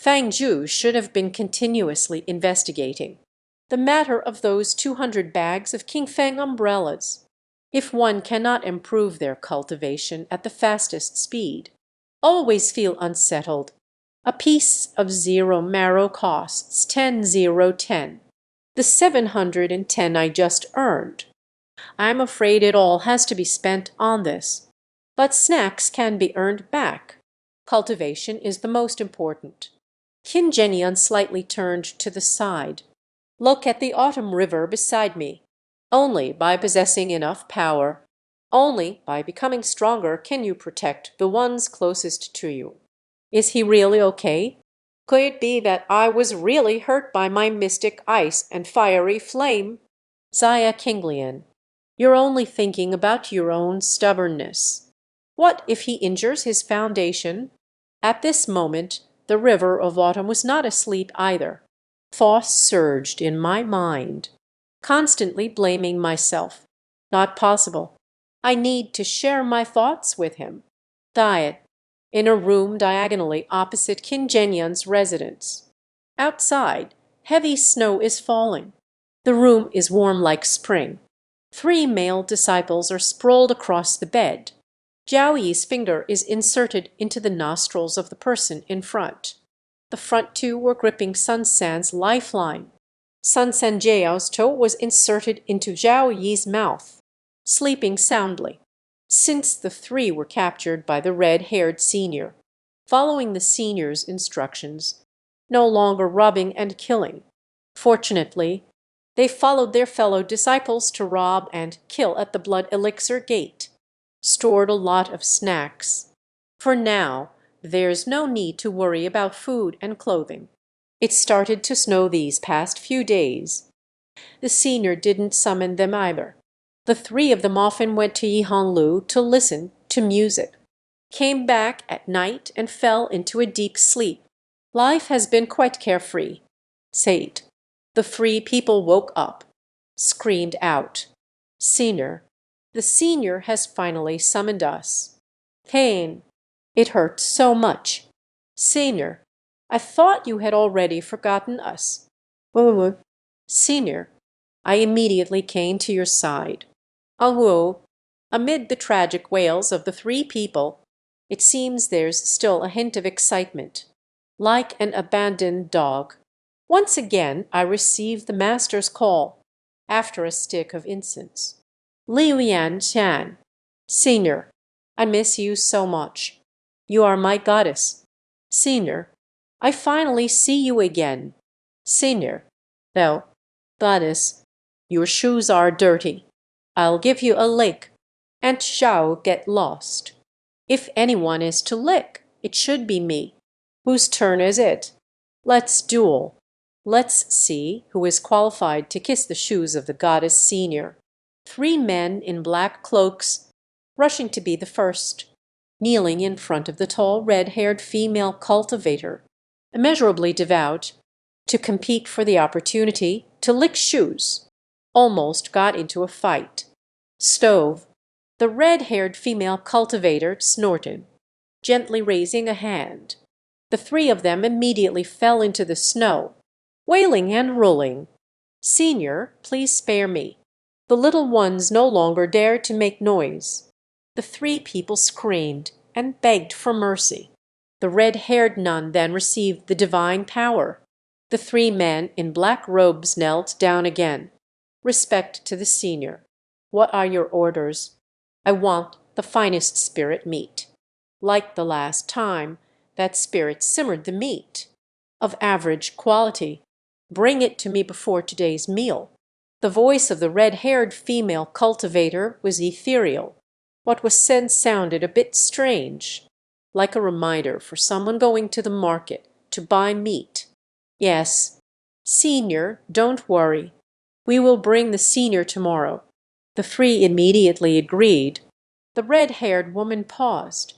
Fang Zhu should have been continuously investigating the matter of those 200 bags of King Feng umbrellas. If one cannot improve their cultivation at the fastest speed, always feel unsettled. A piece of zero marrow costs 10,010. The 710 I just earned. I'm afraid it all has to be spent on this. But snacks can be earned back. Cultivation is the most important. Qin Zhenyan slightly turned to the side. Look at the autumn river beside me. Only by possessing enough power, only by becoming stronger can you protect the ones closest to you. Is he really okay? Could it be that I was really hurt by my mystic ice and fiery flame? Xia Kinglian, you're only thinking about your own stubbornness. What if he injures his foundation? At this moment, the river of autumn was not asleep either. Thoughts surged in my mind, constantly blaming myself. Not possible. I need to share my thoughts with him. Diet. In a room diagonally opposite Qin Zhenyan's residence. Outside, heavy snow is falling. The room is warm like spring. 3 male disciples are sprawled across the bed. Zhao Yi's finger is inserted into the nostrils of the person in front. The front two were gripping Sun San's lifeline. Sun San Jiao's toe was inserted into Zhao Yi's mouth, sleeping soundly. Since the 3 were captured by the red-haired senior, following the senior's instructions, no longer robbing and killing. Fortunately, they followed their fellow disciples to rob and kill at the blood elixir gate. Stored a lot of snacks. For now, there's no need to worry about food and clothing. It started to snow these past few days. The senior didn't summon them either. The 3 of them often went to Yihanlu to listen to music, came back at night and fell into a deep sleep. Life has been quite carefree. Sate. The 3 people woke up, screamed out. Senior. The senior has finally summoned us. Pain. It hurts so much. Senior. I thought you had already forgotten us. Senior. I immediately came to your side. Alhuo. Amid the tragic wails of the 3 people, it seems there's still a hint of excitement. Like an abandoned dog. Once again I received the master's call, after a stick of incense. Liu Yan Chan. Senior. I miss you so much. You are my goddess. Senior. I finally see you again. Senior. Though, goddess, your shoes are dirty. I'll give you a lick, and shall get lost. If anyone is to lick, it should be me. Whose turn is it? Let's duel. Let's see who is qualified to kiss the shoes of the goddess senior. 3 men in black cloaks, rushing to be the first, kneeling in front of the tall red-haired female cultivator, immeasurably devout, to compete for the opportunity to lick shoes, almost got into a fight. Stove. The red-haired female cultivator snorted, gently raising a hand. The 3 of them immediately fell into the snow, wailing and rolling. Senior, please spare me. The little ones no longer dared to make noise. The 3 people screamed and begged for mercy. The red-haired nun then received the divine power. The 3 men in black robes knelt down again. Respect to the senior. What are your orders? I want the finest spirit meat. Like the last time, that spirit simmered the meat. Of average quality. Bring it to me before today's meal. The voice of the red-haired female cultivator was ethereal. What was said sounded a bit strange, like a reminder for someone going to the market to buy meat. Yes. Senior, don't worry. We will bring the senior tomorrow. The 3 immediately agreed. The red-haired woman paused.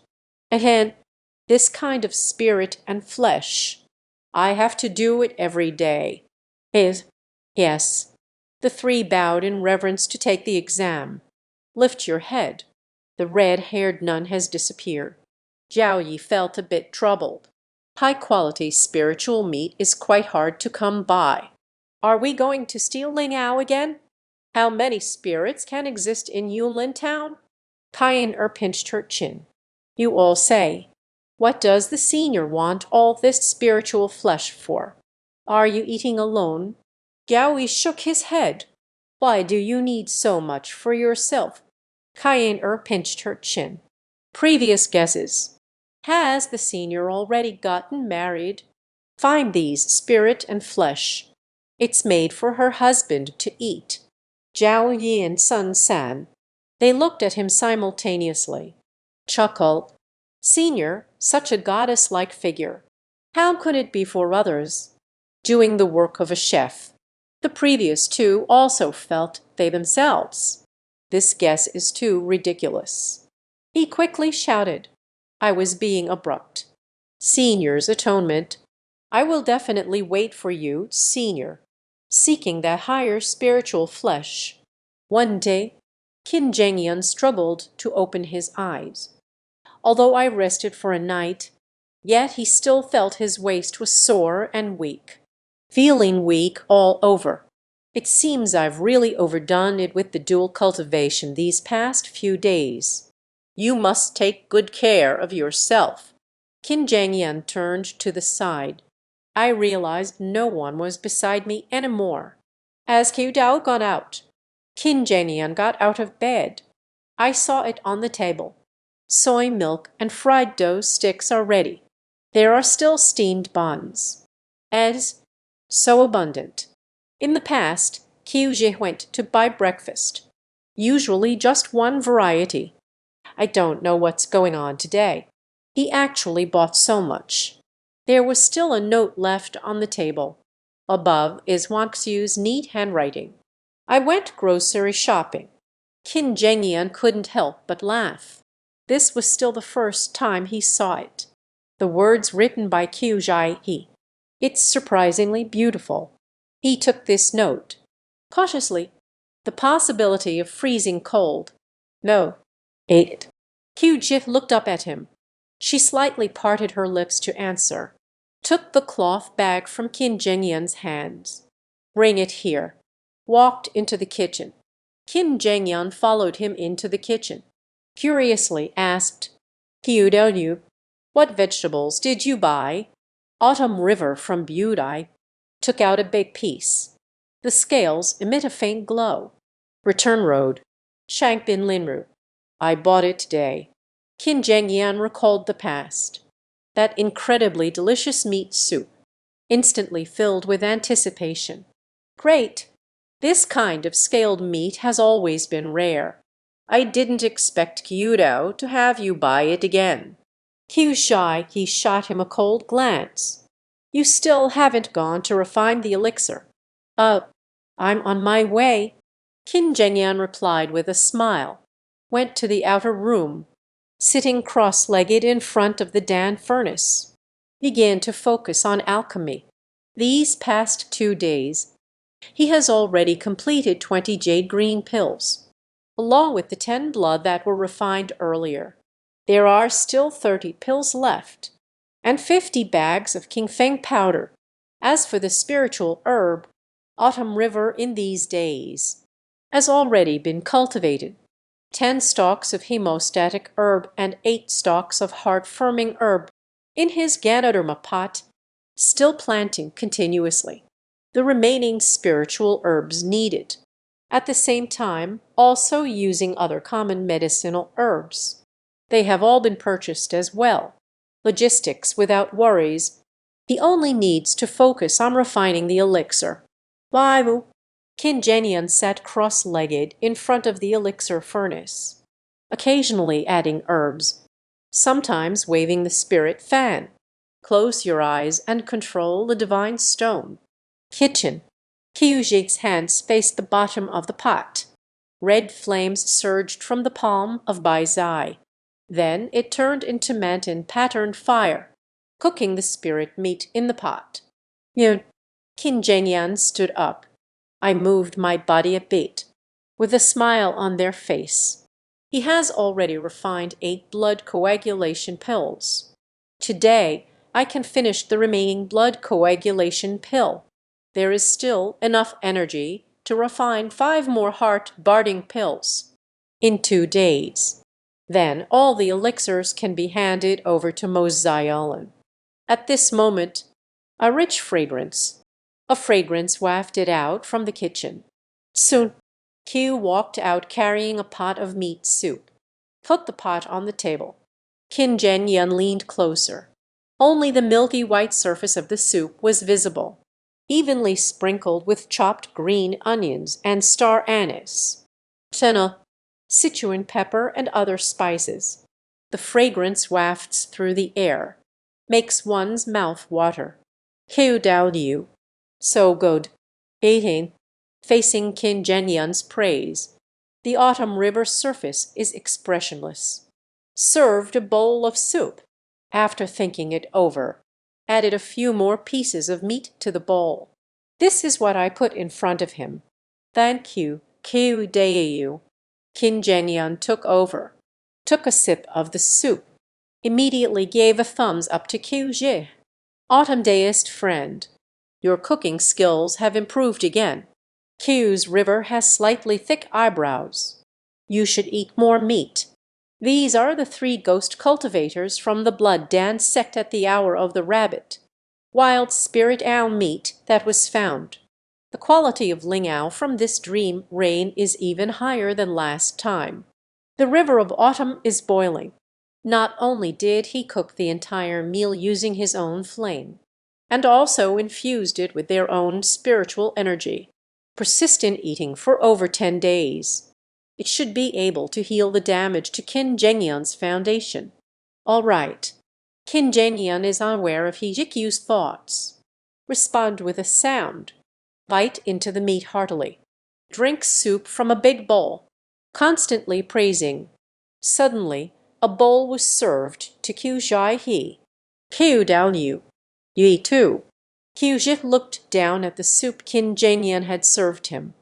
And this kind of spirit and flesh, I have to do it every day. Yes. The 3 bowed in reverence to take the exam. Lift your head. The red-haired nun has disappeared. Zhao Yi felt a bit troubled. High-quality spiritual meat is quite hard to come by. Are we going to steal Lingao again? How many spirits can exist in Yulin Town? Cayenne pinched her chin. You all say, what does the senior want all this spiritual flesh for? Are you eating alone? Gaoi shook his head. Why do you need so much for yourself? Cayenne pinched her chin. Previous guesses. Has the senior already gotten married? Find these spirit and flesh. It's made for her husband to eat. Zhao Yi and Sun San. They looked at him simultaneously. Chuckle. Senior, such a goddess-like figure. How could it be for others? Doing the work of a chef. The previous two also felt they themselves. This guess is too ridiculous. He quickly shouted. I was being abrupt. Senior's atonement. I will definitely wait for you, senior. Seeking that higher spiritual flesh. One day, Qin Zhengyan struggled to open his eyes. Although I rested for a night, yet he still felt his waist was sore and weak. Feeling weak all over. It seems I've really overdone it with the dual cultivation these past few days. You must take good care of yourself. Qin Zhengyan turned to the side. I realized no one was beside me anymore. As Qiu Dao got out, Qin Zhengyan got out of bed. I saw it on the table. Soy milk and fried dough sticks are ready. There are still steamed buns. As so abundant. In the past, Qiu Zhi went to buy breakfast. Usually just one variety. I don't know what's going on today. He actually bought so much. There was still a note left on the table. Above is Wang Xiu's neat handwriting. I went grocery shopping. Qin Zhengyan couldn't help but laugh. This was still the first time he saw it. The words written by Qiu Zhi. It's surprisingly beautiful. He took this note. Cautiously. The possibility of freezing cold. No. Ate it. Qiu Zhi looked up at him. She slightly parted her lips to answer. Took the cloth bag from Qin Zhengyan's hands. Bring it here. Walked into the kitchen. Qin Zhengyan followed him into the kitchen. Curiously asked, Qiu Daoyu, what vegetables did you buy? Autumn River from Budai. Took out a big piece. The scales emit a faint glow. Return road. Shangbin Linru. I bought it today. Qin Zhengyan recalled the past. That incredibly delicious meat soup. Instantly filled with anticipation. Great! This kind of scaled meat has always been rare. I didn't expect Qiu Dao to have you buy it again. Qiu Zhi, he shot him a cold glance. You still haven't gone to refine the elixir. I'm on my way. Qin Zhengyan replied with a smile. Went to the outer room. Sitting cross-legged in front of the Dan furnace. Began to focus on alchemy. These past 2 days, he has already completed 20 jade green pills, along with the 10 blood that were refined earlier. There are still 30 pills left, and 50 bags of Qingfeng powder. As for the spiritual herb, Autumn River in these days, has already been cultivated. 10 stalks of hemostatic herb and 8 stalks of heart-firming herb in his Ganoderma pot, still planting continuously. The remaining spiritual herbs needed. At the same time, also using other common medicinal herbs. They have all been purchased as well. Logistics without worries. He only needs to focus on refining the elixir. Waiwu. Qin Zhengyan sat cross-legged in front of the elixir furnace, occasionally adding herbs, sometimes waving the spirit fan. Close your eyes and control the divine stone. Kitchen. Qiu Zhi's hands faced the bottom of the pot. Red flames surged from the palm of Bai Zai. Then it turned into Manton-patterned fire, cooking the spirit meat in the pot. Qin Zhengyan stood up. I moved my body a bit, with a smile on their face. He has already refined 8 blood coagulation pills. Today, I can finish the remaining blood coagulation pill. There is still enough energy to refine 5 more heart-barding pills in 2 days. Then all the elixirs can be handed over to Mozialan. At this moment, a rich fragrance wafted out from the kitchen. Soon, Q walked out carrying a pot of meat soup. Put the pot on the table. Qin Zhenyan leaned closer. Only the milky white surface of the soup was visible, evenly sprinkled with chopped green onions and star anise, fennel, Sichuan pepper, and other spices. The fragrance wafts through the air, makes one's mouth water. Qiu Dao Liu. So good. 18. Facing Qin Zhenyan's praise. The autumn river surface is expressionless. Served a bowl of soup. After thinking it over, added a few more pieces of meat to the bowl. This is what I put in front of him. Thank you, Qiu Daiyu. Qin Zhenyan took over, took a sip of the soup, immediately gave a thumbs up to Qiu Zhi. Autumn deist friend, your cooking skills have improved again. Qiu's river has slightly thick eyebrows. You should eat more meat. These are the 3 ghost cultivators from the Blood Dance sect at the hour of the rabbit. Wild spirit owl meat that was found. The quality of ling owl from this dream rain is even higher than last time. The river of autumn is boiling. Not only did he cook the entire meal using his own flame, and also infused it with their own spiritual energy. Persist in eating for over 10 days. It should be able to heal the damage to Qin Zhenyan's foundation. All right. Qin Zhenyan is unaware of Hijikyu's thoughts. Respond with a sound. Bite into the meat heartily. Drink soup from a big bowl, constantly praising. Suddenly, a bowl was served to Qiu Zhai. Qiu Dao Liu. Yi too. Qiu Zhi looked down at the soup Qin Zhenyan had served him.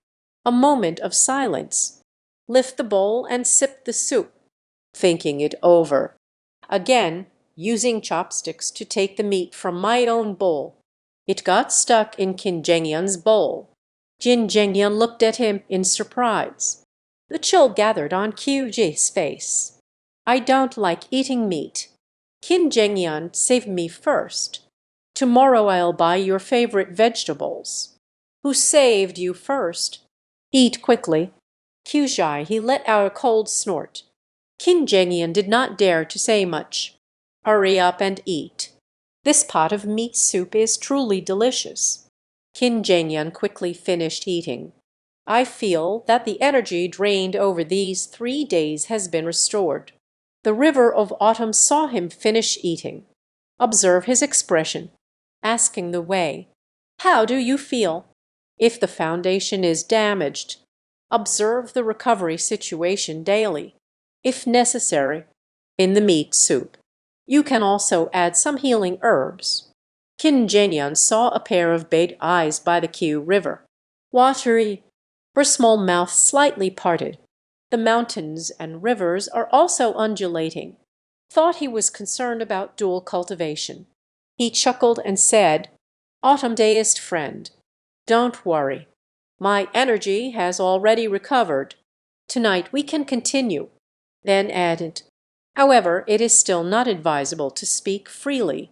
A moment of silence. Lift the bowl and sip the soup, thinking it over. Again, using chopsticks to take the meat from my own bowl. It got stuck in Qin Zhenyan's bowl. Qin Zhenyan looked at him in surprise. The chill gathered on Qiu Zhi's face. I don't like eating meat. Qin Zhenyan saved me first. Tomorrow I'll buy your favorite vegetables. Who saved you first? Eat quickly. Qiu Zhi, he let out a cold snort. Qin Zhenyan did not dare to say much. Hurry up and eat. This pot of meat soup is truly delicious. Qin Zhenyan quickly finished eating. I feel that the energy drained over these 3 days has been restored. The river of autumn saw him finish eating. Observe his expression, asking the way. How do you feel? If the foundation is damaged, observe the recovery situation daily, if necessary, in the meat soup. You can also add some healing herbs. Qin Zhenyan saw a pair of big eyes by the Qiu River. Watery, her small mouth slightly parted. The mountains and rivers are also undulating. Thought he was concerned about dual cultivation. He chuckled and said, Autumn deist friend, don't worry. My energy has already recovered. Tonight we can continue. Then added, however, it is still not advisable to speak freely.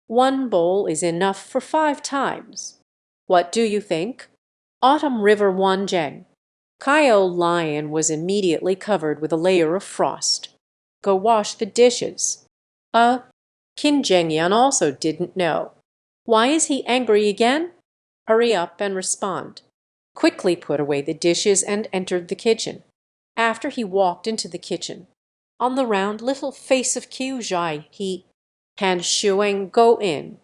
1 bowl is enough for 5 times. What do you think? Autumn River Wanzheng. Kaio Lion was immediately covered with a layer of frost. Go wash the dishes. Qin Zhenyan also didn't know. Why is he angry again? Hurry up and respond. Quickly put away the dishes and entered the kitchen. After he walked into the kitchen, on the round little face of Qiu Zhi, he, Han Shuang, go in.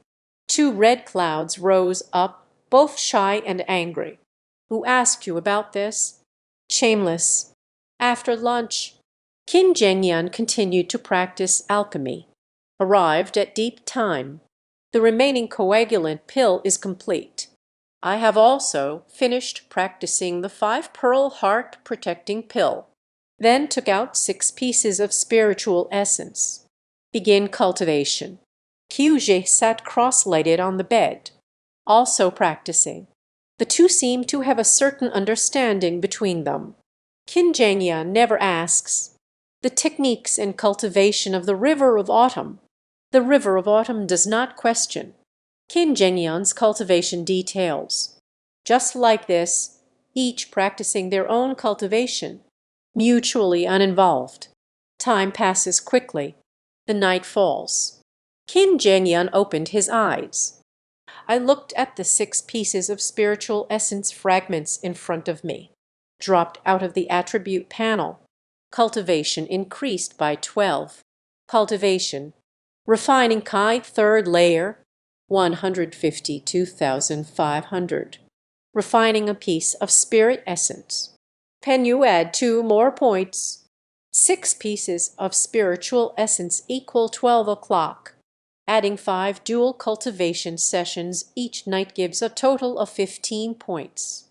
2 red clouds rose up, both shy and angry. Who asked you about this? Shameless. After lunch, Qin Zhenyan continued to practice alchemy. Arrived at deep time. The remaining coagulant pill is complete. I have also finished practicing the 5-pearl heart protecting pill. Then took out 6 pieces of spiritual essence. Begin cultivation. Kyuje sat cross-legged on the bed, also practicing. The two seem to have a certain understanding between them. Kinjangya never asks. The techniques and cultivation of the river of autumn. The river of autumn does not question. Kinjangyan's cultivation details. Just like this, each practicing their own cultivation, mutually uninvolved. Time passes quickly. The night falls. Kinjangyan opened his eyes. I looked at the 6 pieces of spiritual essence fragments in front of me, dropped out of the attribute panel. Cultivation increased by 12. Cultivation. Refining Kai third layer, 152,500. Refining a piece of spirit essence. Can you add 2 more points? 6 pieces of spiritual essence equal 12 o'clock. Adding 5 dual cultivation sessions each night gives a total of 15 points.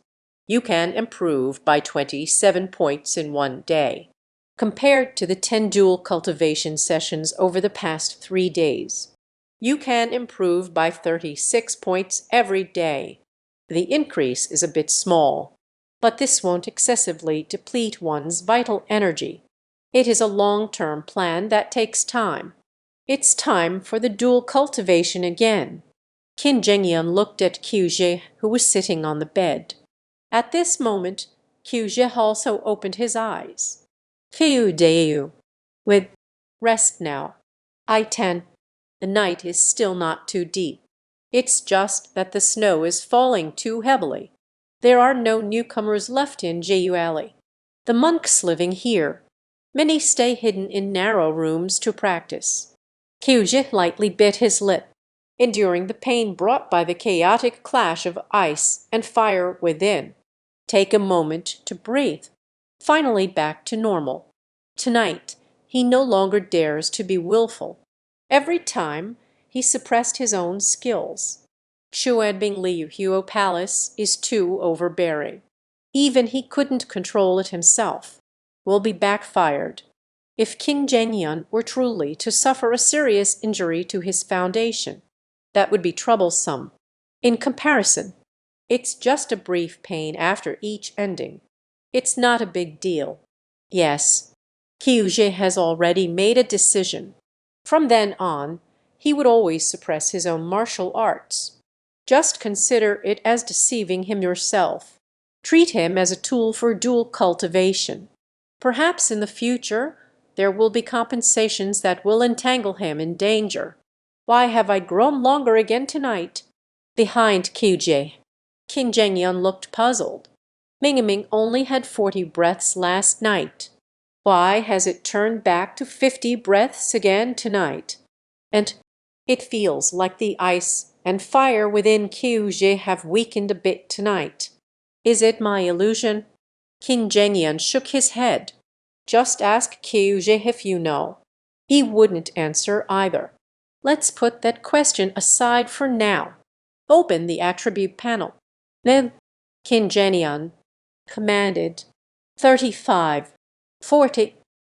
You can improve by 27 points in one day, compared to the 10 dual cultivation sessions over the past 3 days. You can improve by 36 points every day. The increase is a bit small, but this won't excessively deplete one's vital energy. It is a long-term plan that takes time. It's time for the dual cultivation again. Kinjangyan looked at Kyuje, who was sitting on the bed. At this moment, Kyuje also opened his eyes. Kyudeyu, with rest now. I-10. The night is still not too deep. It's just that the snow is falling too heavily. There are no newcomers left in Jeju Alley. The monks living here. Many stay hidden in narrow rooms to practice. Kyuje lightly bit his lip, enduring the pain brought by the chaotic clash of ice and fire within. Take a moment to breathe. Finally back to normal. Tonight, he no longer dares to be willful. Every time, he suppressed his own skills. Chuanbing Liu Huo Palace is too overbearing. Even he couldn't control it himself. Will be backfired. If Kinjangyan were truly to suffer a serious injury to his foundation, that would be troublesome. In comparison, it's just a brief pain after each ending. It's not a big deal. Yes, Kyuje has already made a decision. From then on, he would always suppress his own martial arts. Just consider it as deceiving him yourself. Treat him as a tool for dual cultivation. Perhaps in the future, there will be compensations that will entangle him in danger. Why have I grown longer again tonight? Behind Kyuje, Kinjangyan looked puzzled. Mingaming only had 40 breaths last night. Why has it turned back to 50 breaths again tonight? And it feels like the ice and fire within Kyuje have weakened a bit tonight. Is it my illusion? Kinjangyan shook his head. Just ask Kyuje if you know. He wouldn't answer either. Let's put that question aside for now. Open the attribute panel. Then Kinjangyan commanded 35, 40,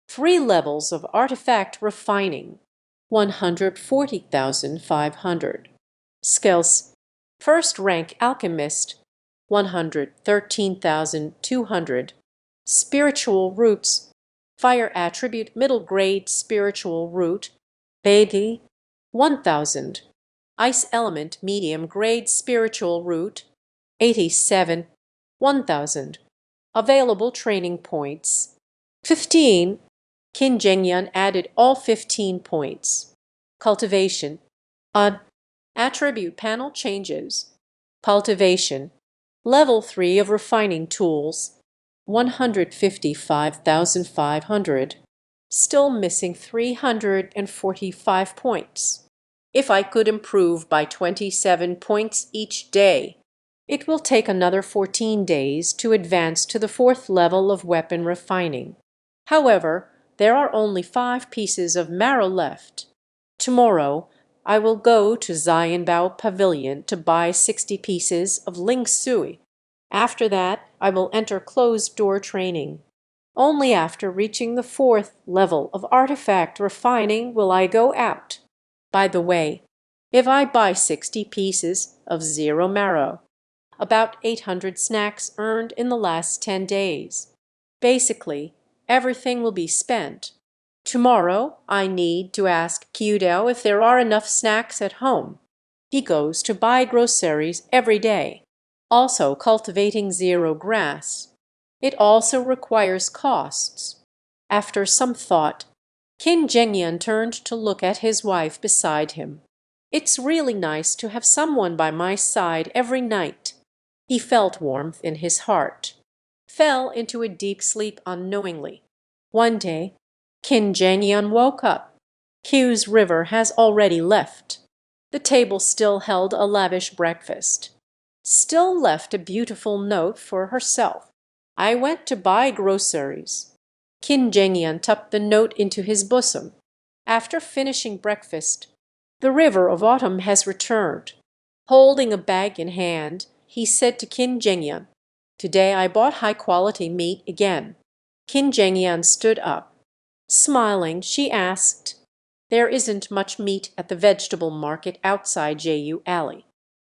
3 levels of artifact refining, 140,500. Skills: first rank alchemist, 113,200. Spiritual roots: fire attribute middle grade spiritual root, Maiden, 1,000. Ice element medium grade spiritual root, 87, 1,000. Available training points: 15. Kinjangyan added all 15 points. Cultivation. Attribute panel changes. Cultivation. Level 3 of refining tools, 155,500. Still missing 345 points. If I could improve by 27 points each day, it will take another 14 days to advance to the 4th level of weapon refining. However, there are only 5 pieces of marrow left. Tomorrow, I will go to Xianbao Pavilion to buy 60 pieces of Ling Sui. After that, I will enter closed-door training. Only after reaching the 4th level of artifact refining will I go out. By the way, if I buy 60 pieces of zero marrow, about 800 snacks earned in the last 10 days. Basically, everything will be spent. Tomorrow I need to ask Kyudo if there are enough snacks at home. He goes to buy groceries every day, also cultivating zero grass. It also requires costs. After some thought, Qin Zhengyan turned to look at his wife beside him. It's really nice to have someone by my side every night. He felt warmth in his heart, fell into a deep sleep unknowingly. One day, Qin Zhengyan woke up. Q's river has already left. The table still held a lavish breakfast. Still left a beautiful note for herself. I went to buy groceries. Qin Zhengyan tucked the note into his bosom. After finishing breakfast, the river of autumn has returned. Holding a bag in hand, he said to Qin Zhengyan, "Today I bought high-quality meat again." Qin Zhengyan stood up. Smiling, she asked, "There isn't much meat at the vegetable market outside Jeju Alley.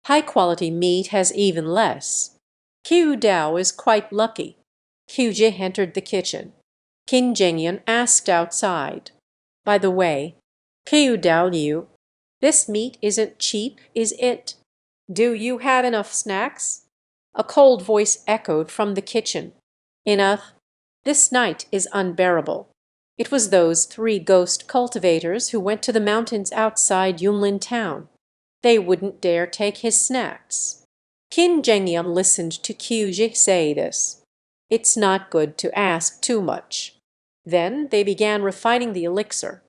High-quality meat has even less. Qiu Dao is quite lucky." Qiu entered the kitchen. Qin Zhengyan asked outside, "By the way, Qiu Dao Liu, this meat isn't cheap, is it? Do you have enough snacks?" A cold voice echoed from the kitchen. "Enough. This night is unbearable." It was those 3 ghost cultivators who went to the mountains outside Yunlin town. They wouldn't dare take his snacks. Qin Zhengyan listened to Qiu say this. It's not good to ask too much. Then they began refining the elixir.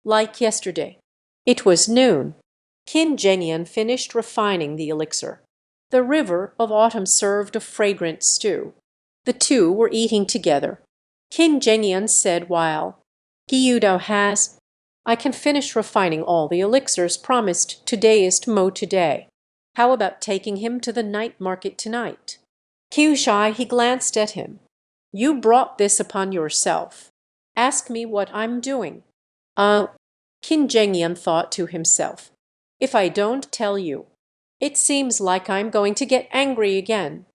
Like yesterday. It was noon. Qin Zhengyan finished refining the elixir. The river of autumn served a fragrant stew. The two were eating together. Qin Zhengyan said while Gyudo has, "I can finish refining all the elixirs promised today is Mo today. How about taking him to the night market tonight?" Kyushai, he glanced at him. "You brought this upon yourself. Ask me what I'm doing." Qin Zhengyan thought to himself, "If I don't tell you, it seems like I'm going to get angry again."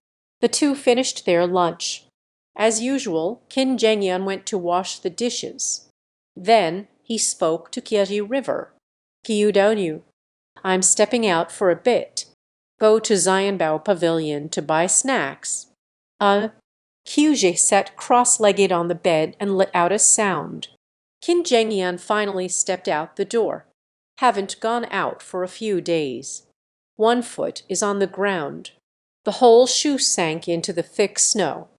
The two finished their lunch. As usual, Qin Zhengyan went to wash the dishes. Then he spoke to Kyeji River. "Kyudonyu, I'm stepping out for a bit. Go to Zionbao Pavilion to buy snacks." Kyuji sat cross-legged on the bed and let out a sound. Qin Zhengyan finally stepped out the door. "Haven't gone out for a few days. One foot is on the ground. The whole shoe sank into the thick snow.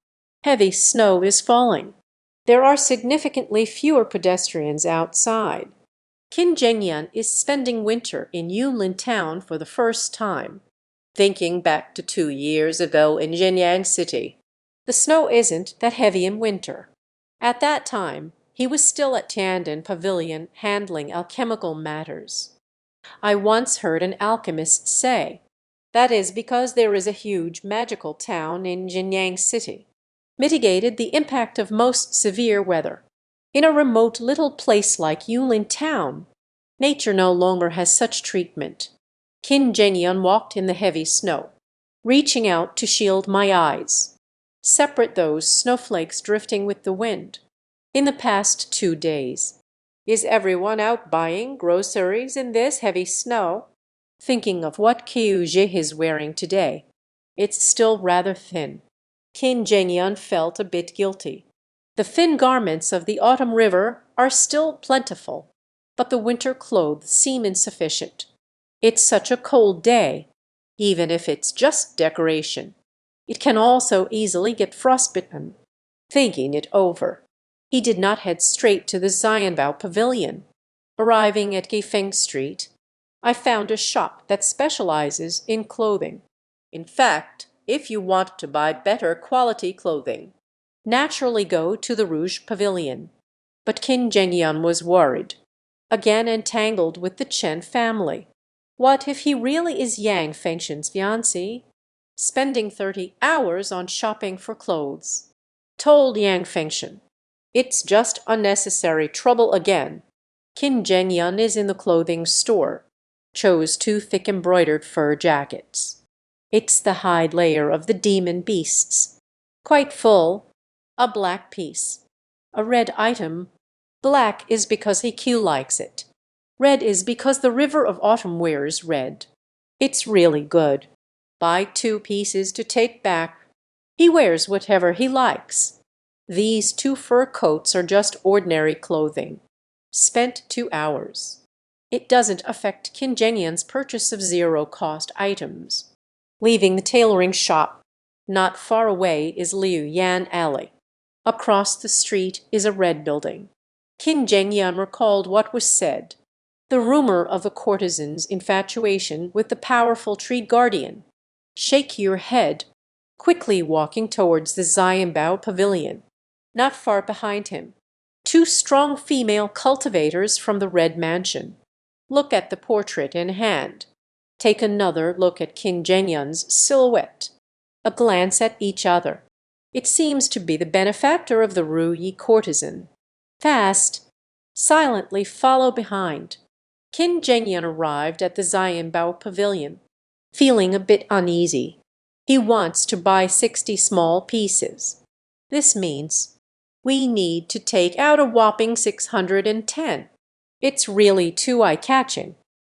Heavy snow is falling. There are significantly fewer pedestrians outside. Qin Zhengyan is spending winter in Yunlin town for the first time. Thinking back to 2 years ago in Jinyang City. The snow isn't that heavy in winter. At that time, he was still at Tiandan Pavilion handling alchemical matters. I once heard an alchemist say, that is because there is a huge magical town in Jinyang City. Mitigated the impact of most severe weather. In a remote little place like Yulin town, nature no longer has such treatment." Qin Zhengyan walked in the heavy snow, reaching out to shield my eyes. Separate those snowflakes drifting with the wind. In the past 2 days. Is everyone out buying groceries in this heavy snow? Thinking of what Kyuji is wearing today. It's still rather thin. Qin Zhengyan felt a bit guilty. The thin garments of the autumn river are still plentiful, but the winter clothes seem insufficient. It's such a cold day, even if it's just decoration. It can also easily get frostbitten. Thinking it over, he did not head straight to the Zionbao Pavilion. Arriving at Gifeng Street, I found a shop that specializes in clothing. In fact, if you want to buy better quality clothing, naturally go to the Rouge Pavilion. But Qin Zhengyan was worried, again entangled with the Chen family. What if he really is Yang Fengshen's fiancé? Spending 30 hours on shopping for clothes. Told Yang Fengshen, "It's just unnecessary trouble again. Kim Jeng-yeon is in the clothing store. Chose 2 thick embroidered fur jackets. It's the hide layer of the demon beasts. Quite full. A black piece. A red item. Black is because he likes it. Red is because the River of Autumn wears red. It's really good. Buy 2 pieces to take back. He wears whatever he likes. These 2 fur coats are just ordinary clothing. Spent 2 hours. It doesn't affect Kim Jeng-yeon's purchase of zero-cost items. Leaving the tailoring shop, not far away is Liu Yan Alley. Across the street is a red building. Kim Jeng-yeon recalled what was said. The rumor of the courtesan's infatuation with the powerful tree guardian. Shake your head. Quickly walking towards the Xianbao pavilion. Not far behind him, 2 strong female cultivators from the Red Mansion. Look at the portrait in hand. Take another look at Kim Jeng-yeon's silhouette. A glance at each other. It seems to be the benefactor of the Ruyi courtesan. Fast. Silently follow behind. Kim Jeng-yeon arrived at the Xianbao pavilion, feeling a bit uneasy. He wants to buy 60 small pieces. This means we need to take out a whopping 610. It's really too eye-catching.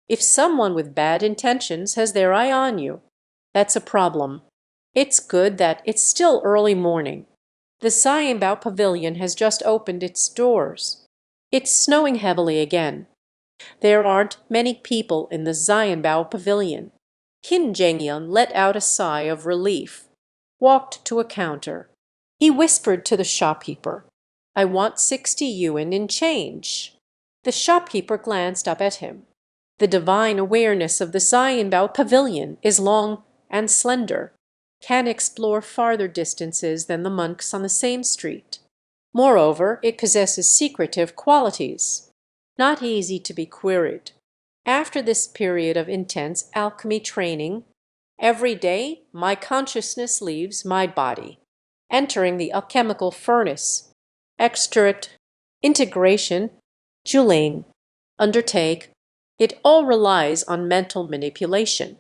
If someone with bad intentions has their eye on you, that's a problem. It's good that it's still early morning. The Xianbao pavilion has just opened its doors. It's snowing heavily again. There aren't many people in the Xianbao pavilion. Kim Jeng-yeon let out a sigh of relief, walked to a counter. He whispered to the shopkeeper, "I want 60 yuan in change." The shopkeeper glanced up at him. The divine awareness of the Xianbao pavilion is long and slender, can explore farther distances than the monks on the same street. Moreover, it possesses secretive qualities, not easy to be queried. After this period of intense alchemy training, every day my consciousness leaves my body, entering the alchemical furnace. Extract, integration, Juling, undertake. It all relies on mental manipulation.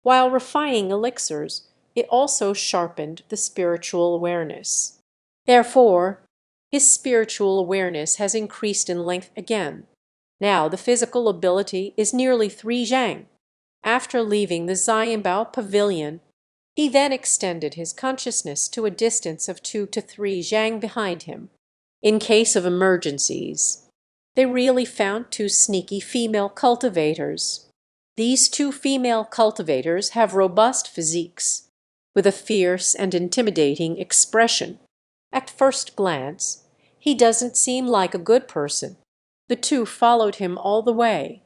While refining elixirs, it also sharpened the spiritual awareness. Therefore, his spiritual awareness has increased in length again. Now the physical ability is nearly 3 zhang. After leaving the Xianbao pavilion, he then extended his consciousness to a distance of 2 to 3 zhang behind him. In case of emergencies, they really found 2 sneaky female cultivators. These 2 female cultivators have robust physiques, with a fierce and intimidating expression. At first glance, he doesn't seem like a good person. The 2 followed him all the way,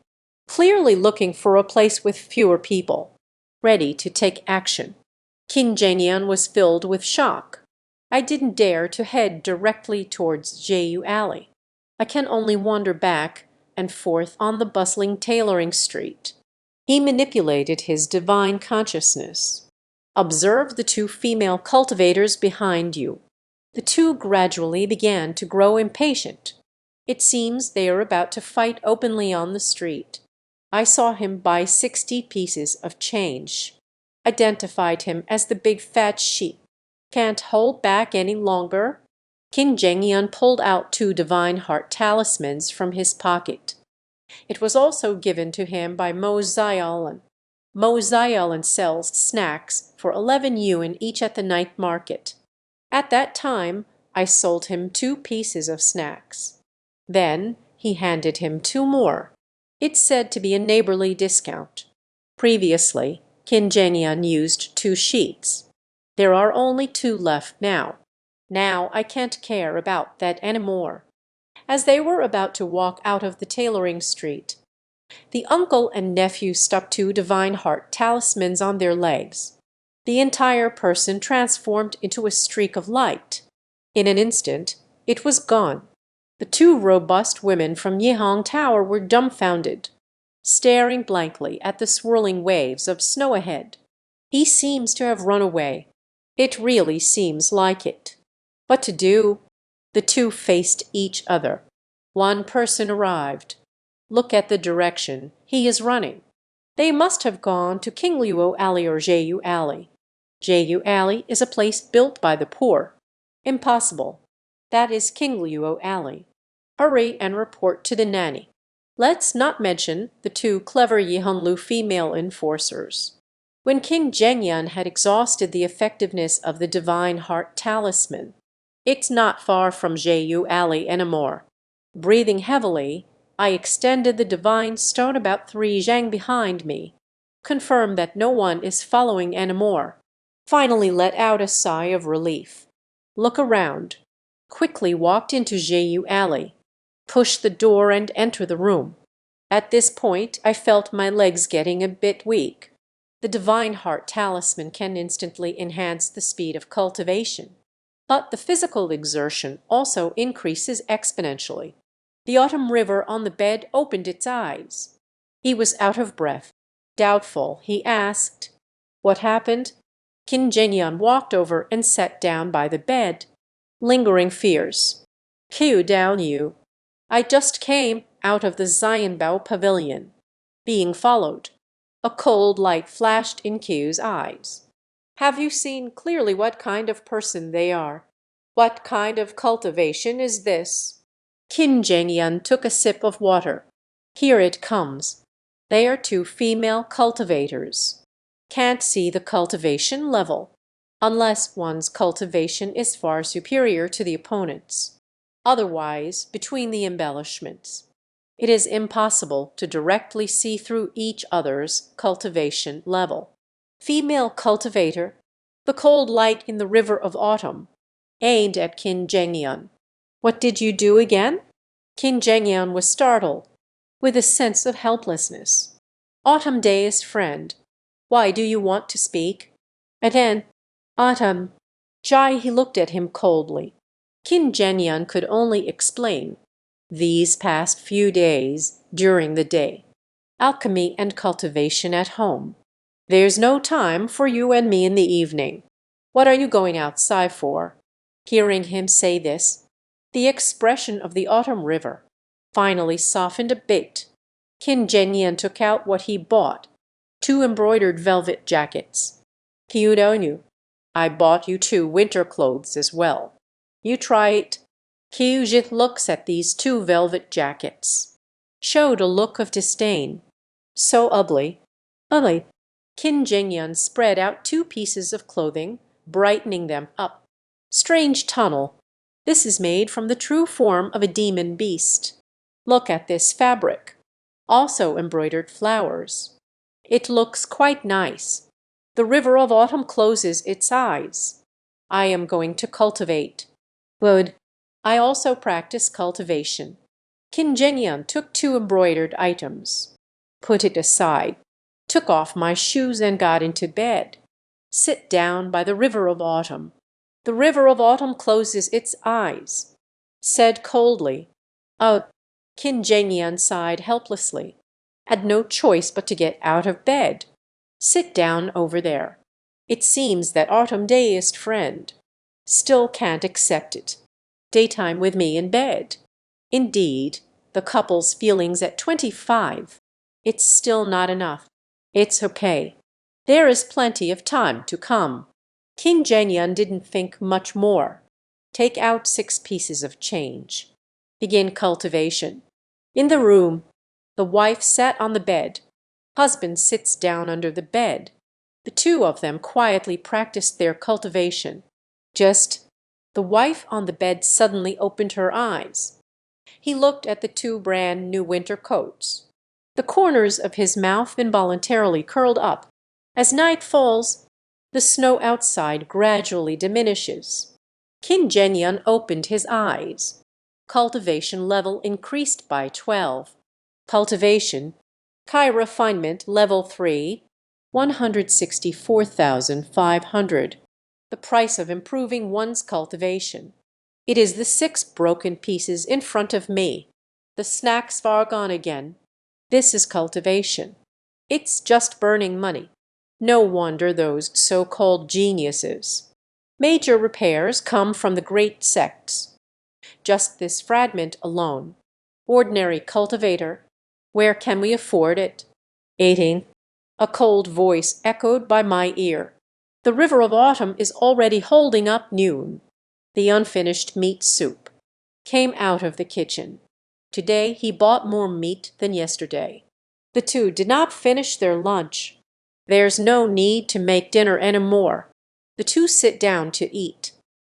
clearly looking for a place with fewer people, ready to take action. Kim Jeng-yeon was filled with shock. I didn't dare to head directly towards Jeju Alley. I can only wander back and forth on the bustling tailoring street. He manipulated his divine consciousness. Observe the 2 female cultivators behind you. The 2 gradually began to grow impatient. It seems they are about to fight openly on the street. I saw him buy 60 pieces of change. Identified him as the big fat sheep. Can't hold back any longer. Kim Jeng-yeon pulled out 2 divine heart talismans from his pocket. It was also given to him by Mo Xiaolan. Mo Xiaolan sells snacks for 11 yuan each at the night market. At that time, I sold him 2 pieces of snacks. Then he handed him 2 more. It's said to be a neighborly discount. Previously, Kim Jeng-yeon used 2 sheets. There are only 2 left now. Now I can't care about that anymore. As they were about to walk out of the tailoring street, the uncle and nephew stuck 2 divine heart talismans on their legs. The entire person transformed into a streak of light. In an instant, it was gone. The 2 robust women from Yihong Tower were dumbfounded, staring blankly at the swirling waves of snow ahead. He seems to have run away. It really seems like it. What to do? The 2 faced each other. One person arrived. Look at the direction he is running. They must have gone to King Luo Alley or Jeju Alley. Jeju Alley is a place built by the poor. Impossible. That is King Luo Alley. Hurry and report to the nanny. Let's not mention the two clever Yihonlu female enforcers. When King Zhengyan had exhausted the effectiveness of the Divine Heart Talisman, it's not far from Jeju Alley anymore. Breathing heavily, I extended the Divine Stone about 3 zhang behind me. Confirm that no one is following anymore. Finally let out a sigh of relief. Look around. Quickly walked into Jeju Alley. Push the door and enter the room. At this point, I felt my legs getting a bit weak. The Divine Heart Talisman can instantly enhance the speed of cultivation, but the physical exertion also increases exponentially. The autumn river on the bed opened its eyes. He was out of breath. Doubtful, he asked, "What happened?" Qin Zhengyan walked over and sat down by the bed. Lingering fears. "Qiu down you. I just came out of the Xianbao pavilion. Being followed." A cold light flashed in Qiu's eyes. "Have you seen clearly what kind of person they are? What kind of cultivation is this?" Qin Zhengyan took a sip of water. "Here it comes. They are 2 female cultivators. Can't see the cultivation level, unless one's cultivation is far superior to the opponent's. Otherwise, between the embellishments, it is impossible to directly see through each other's cultivation level. Female cultivator, the cold light in the river of autumn, aimed at Qin Zhengyan. "What did you do again?" Qin Zhengyan was startled, with a sense of helplessness. "Autumn Day's friend. Why do you want to speak?" And then, "Autumn." Shy, he looked at him coldly. Qin Zhengyan could only explain. "These past few days, during the day. Alchemy and cultivation at home. There's no time for you and me in the evening. What are you going outside for?" Hearing him say this, the expression of the autumn river finally softened a bit. Qin Zhengyan took out what he bought, 2 embroidered velvet jackets. "Kyudonyu, I bought you 2 winter clothes as well. You try it." Kyujit looks at these 2 velvet jackets. Showed a look of disdain. "So ugly." "Ugly." Qin Zhengyan spread out 2 pieces of clothing, brightening them up. "Strange tunnel. This is made from the true form of a demon beast. Look at this fabric. Also embroidered flowers. It looks quite nice. The river of autumn closes its eyes. I am going to cultivate." "Good. I also practice cultivation." Qin Zhengyan took 2 embroidered items. "Put it aside." Took off my shoes and got into bed. "Sit down by the river of autumn." The river of autumn closes its eyes. Said coldly, "Oh." Qin Zhengyan sighed helplessly. "Had no choice but to get out of bed. Sit down over there. It seems that autumn deist friend still can't accept it. Daytime with me in bed. Indeed, the couple's feelings at 25. It's still not enough. It's okay. There is plenty of time to come." Qin Zhengyan didn't think much more. Take out 6 pieces of change. Begin cultivation. In the room, the wife sat on the bed. Husband sits down under the bed. The 2 of them quietly practiced their cultivation. The wife on the bed suddenly opened her eyes. He looked at the 2 brand new winter coats. The corners of his mouth involuntarily curled up. As night falls, the snow outside gradually diminishes. Qin Zhengyan opened his eyes. Cultivation level increased by 12. Cultivation, Chi refinement level 3, 164,500. The price of improving one's cultivation. It is the 6 broken pieces in front of me. The snacks far gone again. This is cultivation. It's just burning money. No wonder those so-called geniuses. Major repairs come from the great sects. Just this fragment alone. Ordinary cultivator, Where can we afford it? 18th. A cold voice echoed by my ear. The river of autumn is already holding up noon. The unfinished meat soup came out of the kitchen. Today he bought more meat than yesterday. The two did not finish their lunch. There's no need to make dinner any more. The two sit down to eat.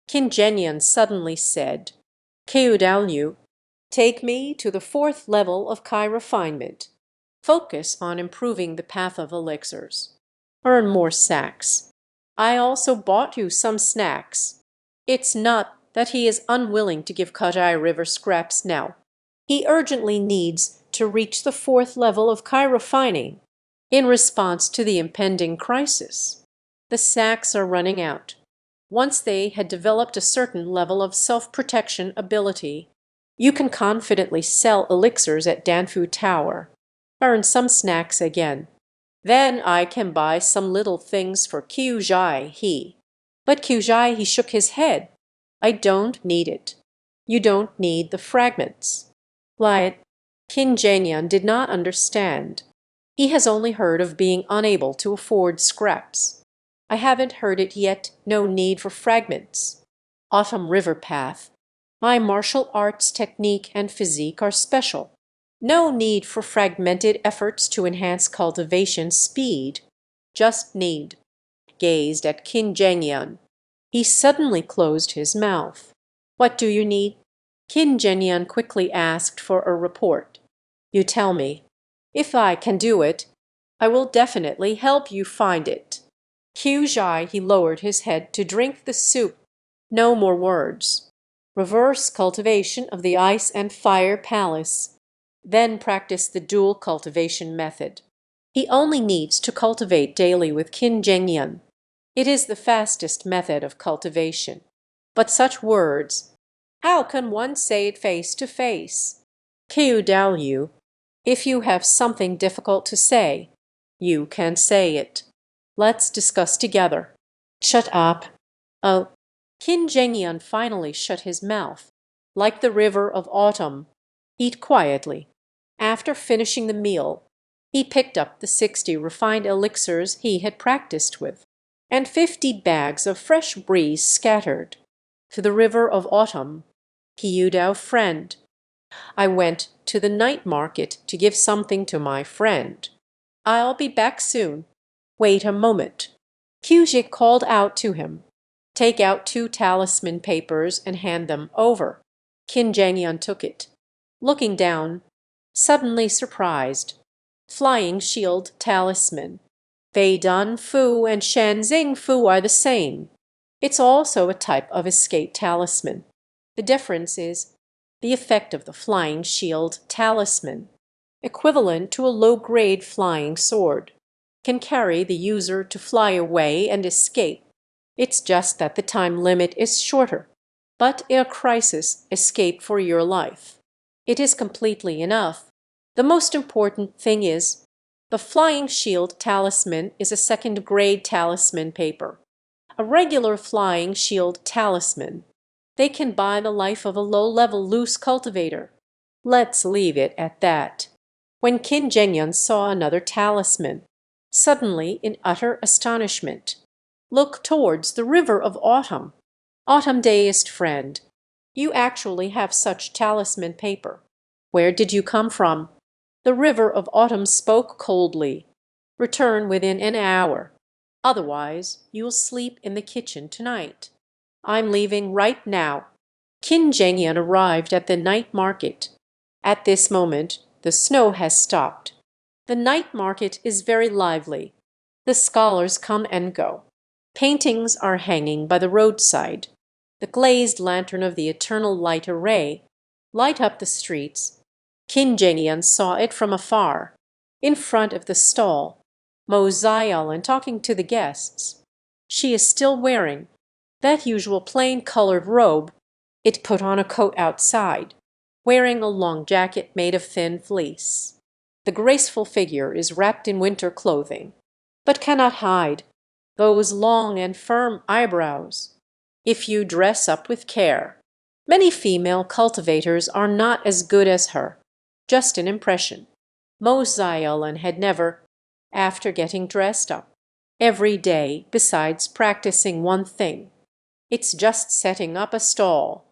Kingenyan suddenly said, Keudalyu, take me to the fourth level of Kai refinement. Focus on improving the path of elixirs. Earn more sacks. I also bought you some snacks. It's not that he is unwilling to give Kajai River scraps now. He urgently needs to reach the fourth level of Kai refining in response to the impending crisis. The sacks are running out. Once they had developed a certain level of self-protection ability, you can confidently sell elixirs at Danfu Tower. Earn some snacks again. Then I can buy some little things for Kyujai he. But Kyujai he shook his head. I don't need it. You don't need the fragments. Liet. Kingenyan did not understand. He has only heard of being unable to afford scraps. I haven't heard it yet. No need for fragments. Autumn River Path. My martial arts technique and physique are special. No need for fragmented efforts to enhance cultivation speed. Just need. Gazed at Kingenyan. He suddenly closed his mouth. What do you need? Kingenyan quickly asked for a report. You tell me. If I can do it, I will definitely help you find it. Kyujai he lowered his head to drink the soup. No more words. Reverse cultivation of the ice and fire palace. Then practice the dual cultivation method. He only needs to cultivate daily with Kingenyan. It is the fastest method of cultivation. But such words, how can one say it face to face? Keudalyu, if you have something difficult to say, you can say it. Let's discuss together. Shut up. Oh. Kingenyan finally shut his mouth. Like the river of autumn, eat quietly. After finishing the meal, he picked up the 60 refined elixirs he had practiced with, and 50 bags of fresh breeze scattered. To the river of autumn, Kyudao friend. I went to the night market to give something to my friend. I'll be back soon. Wait a moment. Kyujik called out to him. Take out 2 talisman papers and hand them over. Kingenyan took it. Looking down, suddenly surprised. Flying shield talisman. Fei Dun Fu and Shen Xing Fu are the same. It's also a type of escape talisman. The difference is the effect of the flying shield talisman, equivalent to a low-grade flying sword, can carry the user to fly away and escape. It's just that the time limit is shorter, but in a crisis, escape for your life. It is completely enough. The most important thing is the flying shield talisman is a second-grade talisman paper. A regular flying shield talisman, they can buy the life of a low-level loose cultivator. Let's leave it at that. When Kingenyan saw another talisman, suddenly in utter astonishment, look towards the river of autumn. Autumn deist friend, you actually have such talisman paper. Where did you come from? The river of autumn spoke coldly. Return within an hour. Otherwise, you'll sleep in the kitchen tonight. I'm leaving right now. Kingenyan arrived at the night market. At this moment, the snow has stopped. The night market is very lively. The scholars come and go. Paintings are hanging by the roadside. The glazed lantern of the eternal light array light up the streets. Kingenyan saw it from afar, in front of the stall, Mosial and talking to the guests. She is still wearing that usual plain-colored robe. It put on a coat outside, wearing a long jacket made of thin fleece. The graceful figure is wrapped in winter clothing, but cannot hide those long and firm eyebrows. If you dress up with care, many female cultivators are not as good as her. Just an impression. Mozayolan had never, after getting dressed up, every day besides practicing one thing. It's just setting up a stall.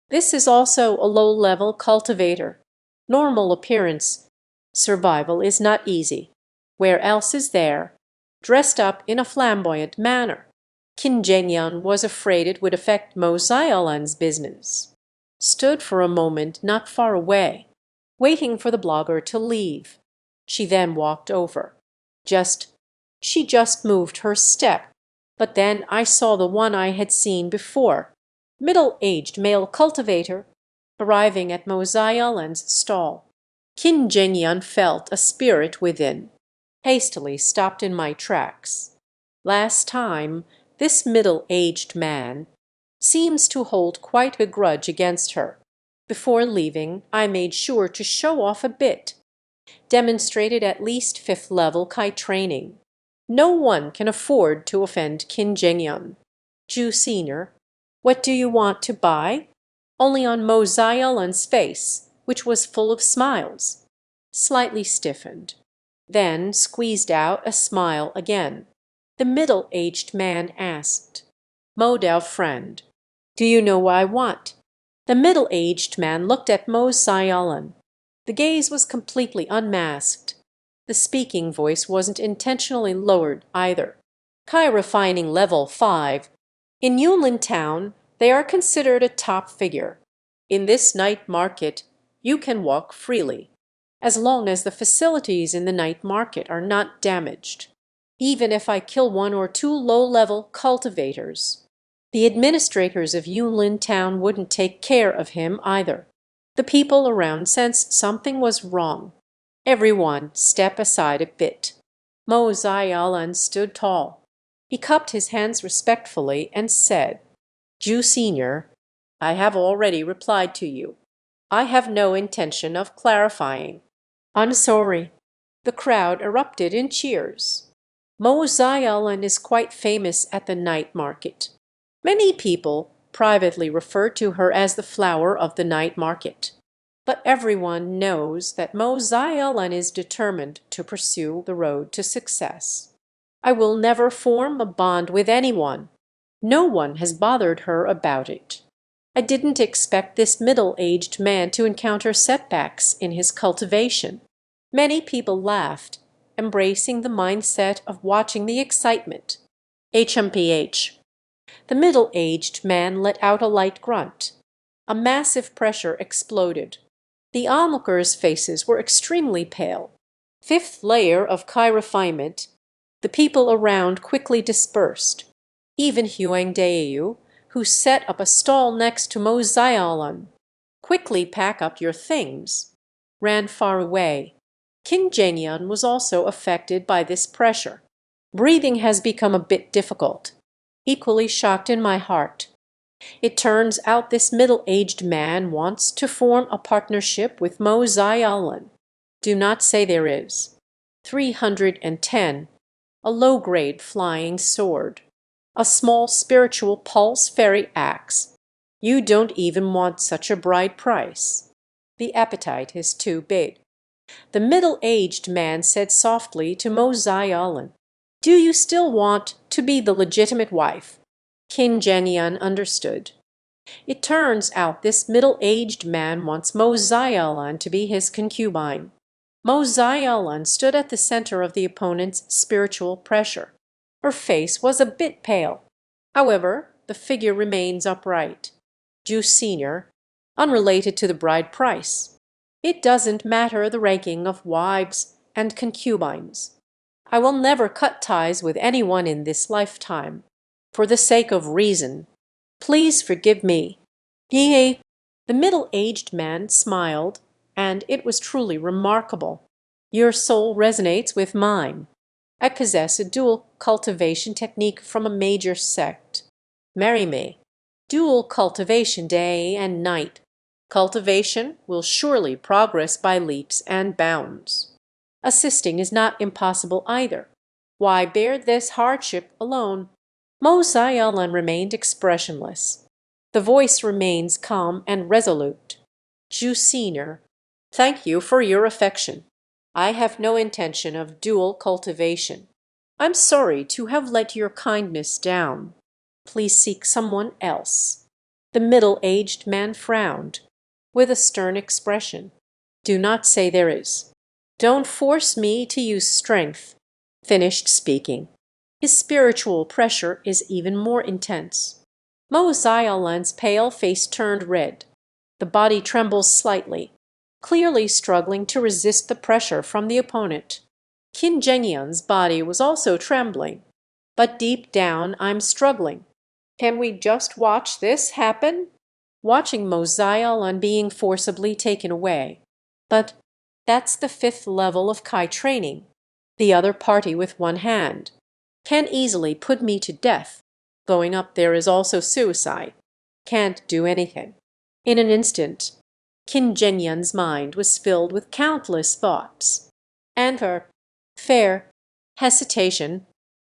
This is also a low-level cultivator. Normal appearance. Survival is not easy. Where else is there? Dressed up in a flamboyant manner. Kinjenyan was afraid it would affect Mozayolan's business. Stood for a moment not far away, waiting for the blogger to leave. She then walked over. She just moved her step. But then I saw the one I had seen before, middle-aged male cultivator, arriving at Mozayolan's stall. Kinjenyan felt a spirit within. Hastily stopped in my tracks. Last time, this middle-aged man seems to hold quite a grudge against her. Before leaving, I made sure to show off a bit. Demonstrated at least 5th level Kai training. No one can afford to offend Kinjenyan. Ju Senior, what do you want to buy? Only on Mozayolan's face, which was full of smiles, slightly stiffened, then squeezed out a smile again. The middle-aged man asked, Model friend, do you know what I want? The middle-aged man looked at Mozayolan. The gaze was completely unmasked. The speaking voice wasn't intentionally lowered either. Kai refining level 5. In Yunlin town, they are considered a top figure. In this night market, you can walk freely, as long as the facilities in the night market are not damaged. Even if I kill 1 or 2 low-level cultivators, the administrators of Yunlin town wouldn't take care of him either. The people around sensed something was wrong. Everyone step aside a bit. Mozayolan stood tall. He cupped his hands respectfully and said, Ju Senior, I have already replied to you. I have no intention of clarifying. I'm sorry. The crowd erupted in cheers. Mozayolan is quite famous at the night market. Many people privately refer to her as the flower of the night market. But everyone knows that Mozayolan is determined to pursue the road to success. I will never form a bond with anyone. No one has bothered her about it. I didn't expect this middle-aged man to encounter setbacks in his cultivation. Many people laughed, embracing the mindset of watching the excitement. HMPH. The middle-aged man let out a light grunt. A massive pressure exploded. The onlookers' faces were extremely pale. 5th layer of Kai refinement. The people around quickly dispersed. Even Huangdeu, who set up a stall next to Mozayolan. Quickly pack up your things. Ran far away. Kinjenyan was also affected by this pressure. Breathing has become a bit difficult. Equally shocked in my heart. It turns out this middle-aged man wants to form a partnership with Mozayolan. Do not say there is. 310. A low-grade flying sword. A small spiritual pulse fairy axe. You don't even want such a bright price. The appetite is too big. The middle-aged man said softly to Mozayolan, do you still want to be the legitimate wife? Kinjenyan understood. It turns out this middle-aged man wants Mozayolan to be his concubine. Mozayolan stood at the center of the opponent's spiritual pressure. Her face was a bit pale. However, the figure remains upright. Ju Senior, unrelated to the bride price. It doesn't matter the ranking of wives and concubines. I will never cut ties with anyone in this lifetime. For the sake of reason, please forgive me. Yea. The middle-aged man smiled, and it was truly remarkable. Your soul resonates with mine. I possess a dual cultivation technique from a major sect. Marry me. Dual cultivation day and night. Cultivation will surely progress by leaps and bounds. Assisting is not impossible either. Why bear this hardship alone? Mozayolan remained expressionless. The voice remains calm and resolute. Ju Senior, thank you for your affection. I have no intention of dual cultivation. I'm sorry to have let your kindness down. Please seek someone else." The middle-aged man frowned, with a stern expression. "Do not say there is. Don't force me to use strength." Finished speaking. His spiritual pressure is even more intense. Moseillan's pale face turned red. The body trembles slightly, clearly struggling to resist the pressure from the opponent. Kinjenian's body was also trembling. "But deep down I'm struggling. Can we just watch this happen?" Watching Moseillan being forcibly taken away. "But that's the 5th level of Kai training. The other party with one hand can easily put me to death. Going up there is also suicide. Can't do anything." In an instant, Kinjenian's mind was filled with countless thoughts. Anger, fear, hesitation,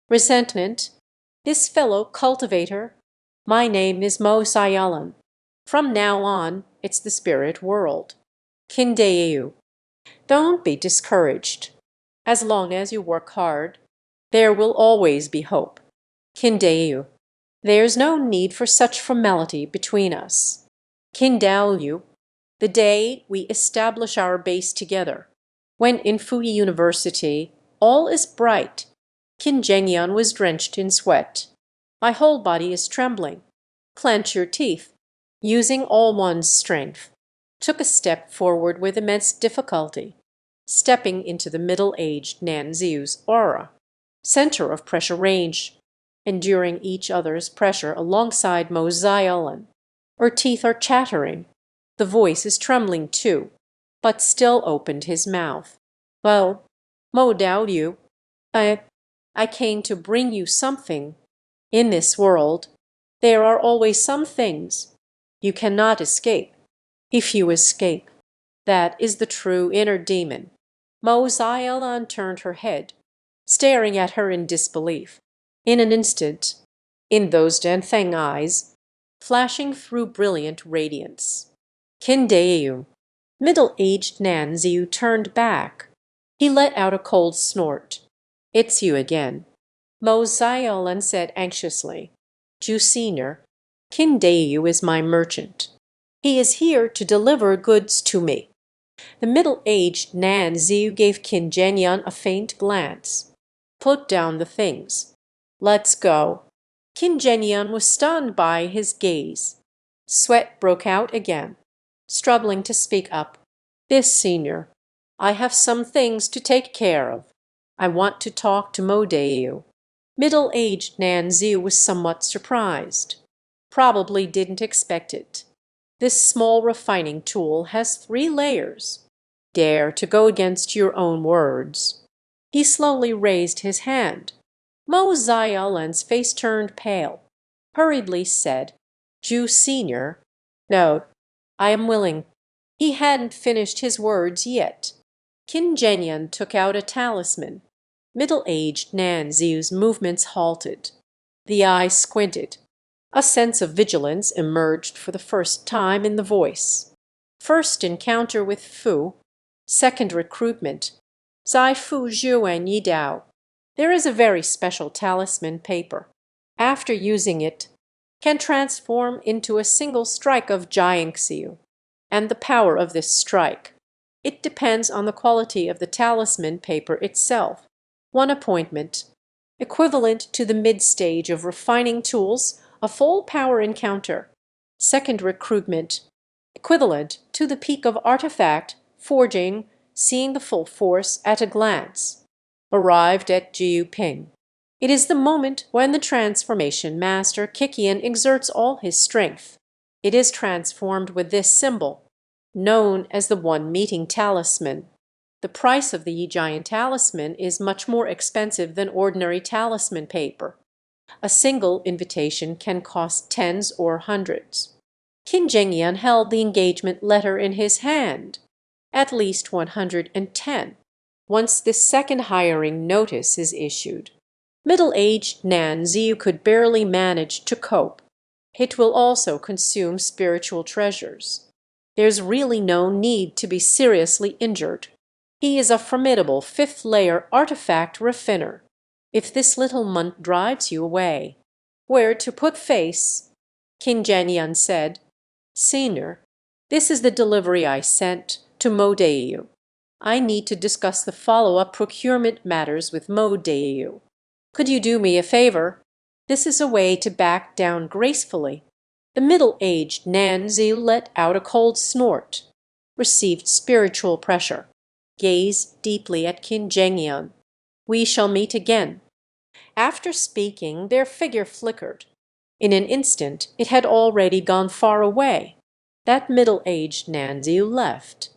resentment. This fellow cultivator. My name is Moseillan. From now on, it's the spirit world. Kindeu. Don't be discouraged. As long as you work hard, there will always be hope. Kindeu. There's no need for such formality between us. Kindau. The day we establish our base together, when in Fuyi University all is bright. Kinjenian was drenched in sweat. My whole body is trembling. Clench your teeth. Using all one's strength. Took a step forward with immense difficulty, stepping into the middle-aged Nanziu's aura, center of pressure range, enduring each other's pressure alongside Moseillan. Her teeth are chattering. The voice is trembling too, but still opened his mouth. "Well, Mo doubt you. I came to bring you something. In this world, there are always some things you cannot escape. If you escape, that is the true inner demon." Moseillan turned her head, staring at her in disbelief. In an instant, in those Dantheng eyes, flashing through brilliant radiance. Kindeu. Middle-aged Nanziu turned back. He let out a cold snort. "It's you again," Moseillan said anxiously. "Ju Senior, Kindeu is my merchant. He is here to deliver goods to me." The middle-aged Nanziu gave Kinjenian a faint glance. "Put down the things. Let's go." Kinjenian was stunned by his gaze. Sweat broke out again. Struggling to speak up. "This, Senior. I have some things to take care of. I want to talk to Modeu." Middle-aged Nanziu was somewhat surprised. Probably didn't expect it. This small refining tool has 3 layers. Dare to go against your own words. He slowly raised his hand. Moseillan's face turned pale. Hurriedly said, "Ju Senior, no, I am willing." He hadn't finished his words yet. Kinjenian took out a talisman. Middle-aged Nanziu's movements halted. The eyes squinted. A sense of vigilance emerged for the first time in the voice. First encounter with Fu. Second recruitment. Zai Fu Juan Yidao. There is a very special talisman paper. After using it, can transform into a single strike of Jiangxiu. And the power of this strike. It depends on the quality of the talisman paper itself. One appointment. Equivalent to the mid-stage of refining tools, a full power encounter. Second recruitment. Equivalent to the peak of artifact, forging, seeing the full force at a glance. Arrived at Jiuping. It is the moment when the transformation master Kikian exerts all his strength. It is transformed with this symbol, known as the one-meeting talisman. The price of the giant talisman is much more expensive than ordinary talisman paper. A single invitation can cost tens or hundreds. Kinjenian held the engagement letter in his hand. At least 110. Once this second hiring notice is issued. Middle-aged Nanziu could barely manage to cope. It will also consume spiritual treasures. There's really no need to be seriously injured. He is a formidable fifth-layer artifact raffiner. If this little munt drives you away, where to put face, Kinjanian said, Senior, this is the delivery I sent to Modeu. I need to discuss the follow-up procurement matters with Modeu. Could you do me a favor? This is a way to back down gracefully. The middle-aged Nanzi let out a cold snort, received spiritual pressure, gazed deeply at Kinjanian. We shall meet again. After speaking, their figure flickered. In an instant it had already gone far away. That middle-aged Nanzi left.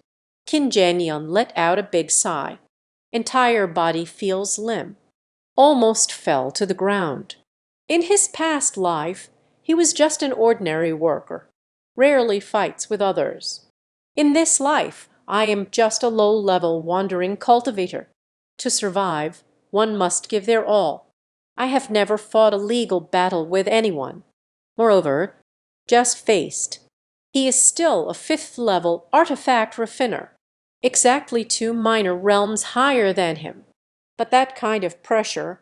Kinjanian let out a big sigh. Entire body feels limp. Almost fell to the ground. In his past life, he was just an ordinary worker, rarely fights with others. In this life, I am just a low-level wandering cultivator. To survive, one must give their all. I have never fought a legal battle with anyone. Moreover, just faced. He is still a fifth-level artifact raffiner, exactly 2 minor realms higher than him. But that kind of pressure,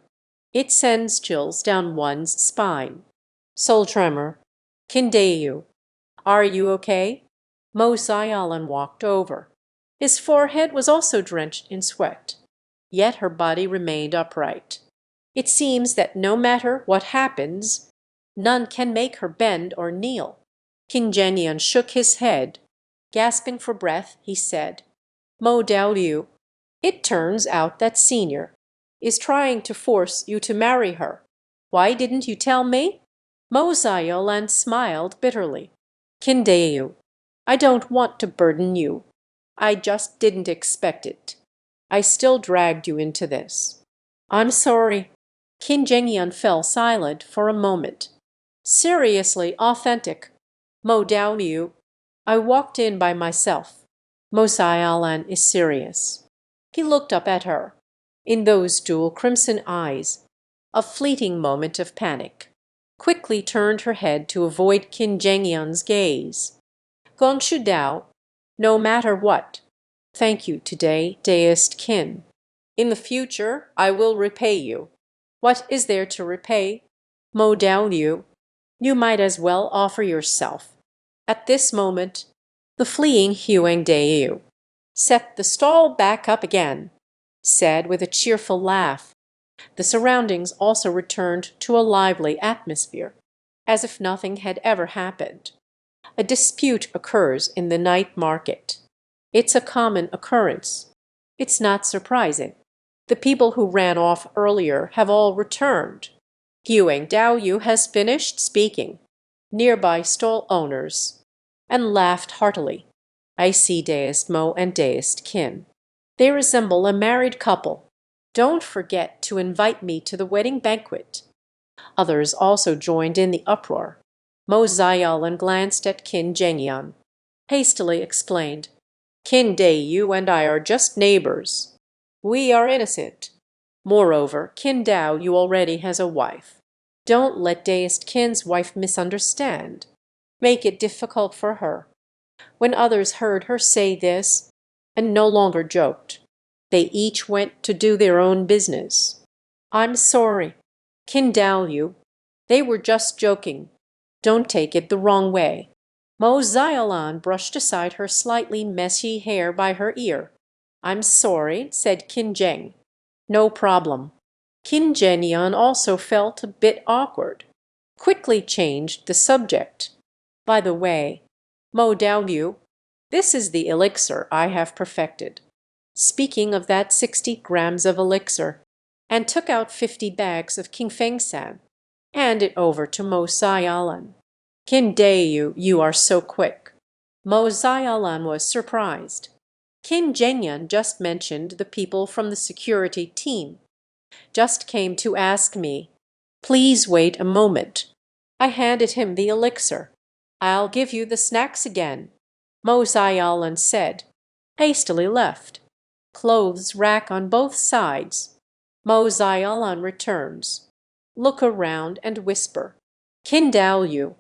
it sends chills down one's spine. Soul tremor. Kindeu. Are you okay? Mo Xiaolan walked over. His forehead was also drenched in sweat. Yet her body remained upright. It seems that no matter what happens, none can make her bend or kneel. Kinjanian shook his head. Gasping for breath, he said, Mo Daoliu, it turns out that Senior is trying to force you to marry her. Why didn't you tell me? Mo Xiaolan smiled bitterly. Kindeu, I don't want to burden you. I just didn't expect it. I still dragged you into this. I'm sorry. Kinjanian fell silent for a moment. Seriously authentic. Mo Daoliu, I walked in by myself. Mo Xiaolan is serious. He looked up at her. In those dual crimson eyes, a fleeting moment of panic. Quickly turned her head to avoid Kinjanian's gaze. Gongshu Dao, no matter what. Thank you today, deist Qin. In the future, I will repay you. What is there to repay? Mo Daoliu, you might as well offer yourself. At this moment, the fleeing Huang Deu set the stall back up again, said with a cheerful laugh. The surroundings also returned to a lively atmosphere, as if nothing had ever happened. A dispute occurs in the night market. It's a common occurrence. It's not surprising. The people who ran off earlier have all returned. Huang Daoyu has finished speaking. Nearby stall owners, and laughed heartily. I see deist Mo and deist Qin. They resemble a married couple. Don't forget to invite me to the wedding banquet. Others also joined in the uproar. Mo Xiaolan glanced at Kinjanian. Hastily explained, Kindeu and I are just neighbors. We are innocent. Moreover, Qin you already has a wife. Don't let deist Qin's wife misunderstand. Make it difficult for her. When others heard her say this, and no longer joked, they each went to do their own business. I'm sorry. Qin they were just joking. Don't take it the wrong way. Mo Xiaolan brushed aside her slightly messy hair by her ear. I'm sorry, said Qin. No problem. Kinjanian also felt a bit awkward. Quickly changed the subject. By the way, Mo Daoliu, this is the elixir I have perfected. Speaking of that 60 grams of elixir, and took out 50 bags of King Fengsan, hand it over to Mo Xiaolan. Kindeu, you are so quick. Mo Xiaolan was surprised. Kinjanian just mentioned the people from the security team. Just came to ask me, please wait a moment. I handed him the elixir. I'll give you the snacks again, Mo Xiaolan said. Hastily left. Clothes rack on both sides. Mo Xiaolan returns. Look around and whisper, Qin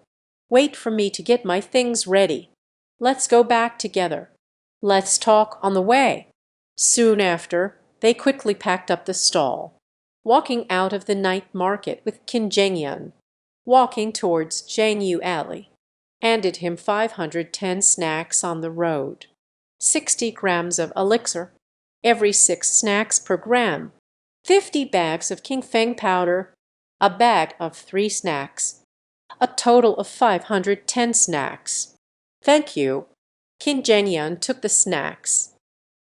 wait for me to get my things ready. Let's go back together. Let's talk on the way. Soon after, they quickly packed up the stall, walking out of the night market with Kinjenian, walking towards Zhangyu Alley, handed him 510 snacks on the road, 60 grams of elixir, every 6 snacks per gram, 50 bags of King Feng powder, a bag of 3 snacks, a total of 510 snacks. Thank you. Qin Zhenyan took the snacks.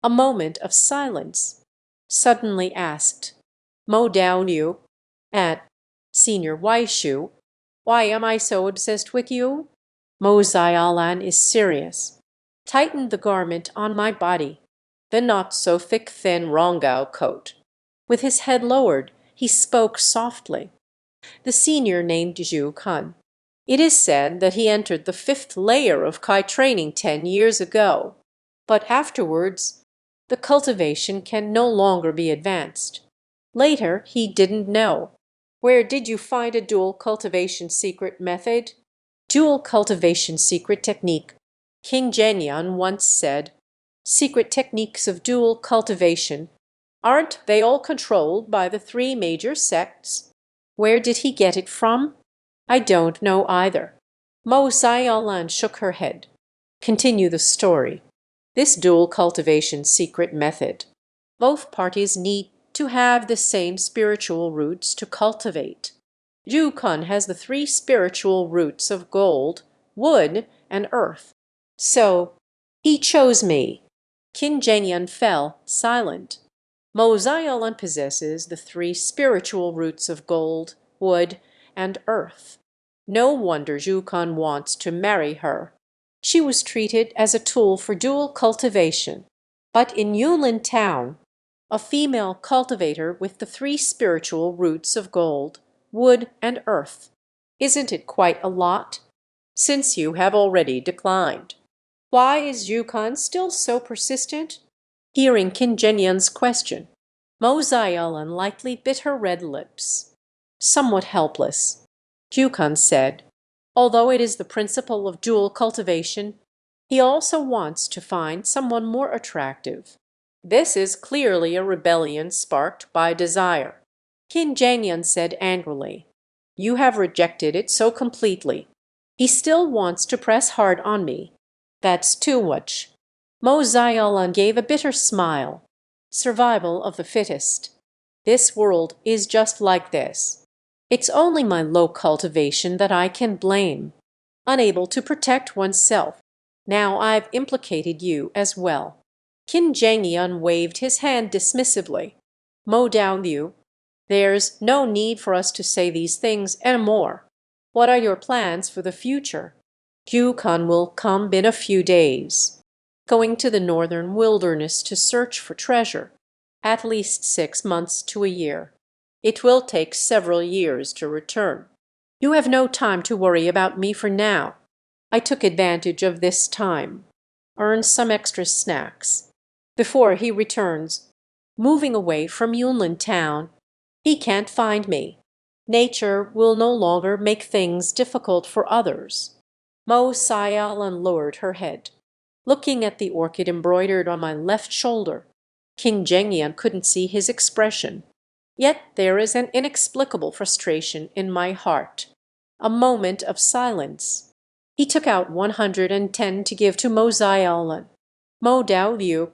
A moment of silence. Suddenly asked, Mo Dao Liu, at Senior Waishu, why am I so obsessed with you? Mo Xiaolan is serious. Tighten the garment on my body, the not so thick thin Rongao coat. With his head lowered, he spoke softly. The senior named Zhu Kun. It is said that he entered the 5th layer of Kai training 10 years ago, but afterwards the cultivation can no longer be advanced. Later he didn't know. Where did you find a dual cultivation secret method? Dual cultivation secret technique. King Zhenyan once said, secret techniques of dual cultivation, aren't they all controlled by the 3 major sects? Where did he get it from? I don't know either. Mo Xiaolan shook her head. Continue the story. This dual cultivation secret method. Both parties need to have the same spiritual roots to cultivate. Zhu Kun has the 3 spiritual roots of gold, wood, and earth. So he chose me. Qin Zhenyan fell silent. Mo Xiaolan possesses the 3 spiritual roots of gold, wood, and earth. No wonder Zhu Kun wants to marry her. She was treated as a tool for dual cultivation. But in Yunlin town, a female cultivator with the 3 spiritual roots of gold, wood, and earth. Isn't it quite a lot? Since you have already declined. Why is Zhu Kun still so persistent? Hearing Qin Zhenyan's question, Mo Xiaolan lightly bit her red lips. Somewhat helpless, Zhu Kun said, although it is the principle of dual cultivation, he also wants to find someone more attractive. This is clearly a rebellion sparked by desire. Qin Zhenyan said angrily, you have rejected it so completely. He still wants to press hard on me. That's too much. Mo Xiaolan gave a bitter smile. Survival of the fittest. This world is just like this. It's only my low cultivation that I can blame. Unable to protect oneself. Now I've implicated you as well. Qin Zhenyan waved his hand dismissively. Mo Dao Liu, there's no need for us to say these things anymore. What are your plans for the future? Zhu Kun will come in a few days. Going to the northern wilderness to search for treasure. At least 6 months to a year. It will take several years to return. You have no time to worry about me for now. I took advantage of this time. Earn some extra snacks. Before he returns, moving away from Yunlin town, he can't find me. Nature will no longer make things difficult for others. Mo Xiaolan lowered her head. Looking at the orchid embroidered on my left shoulder, King Zhenyan couldn't see his expression. Yet there is an inexplicable frustration in my heart. A moment of silence. He took out 110 to give to Mo Xiaolan. Mo Dao Liu,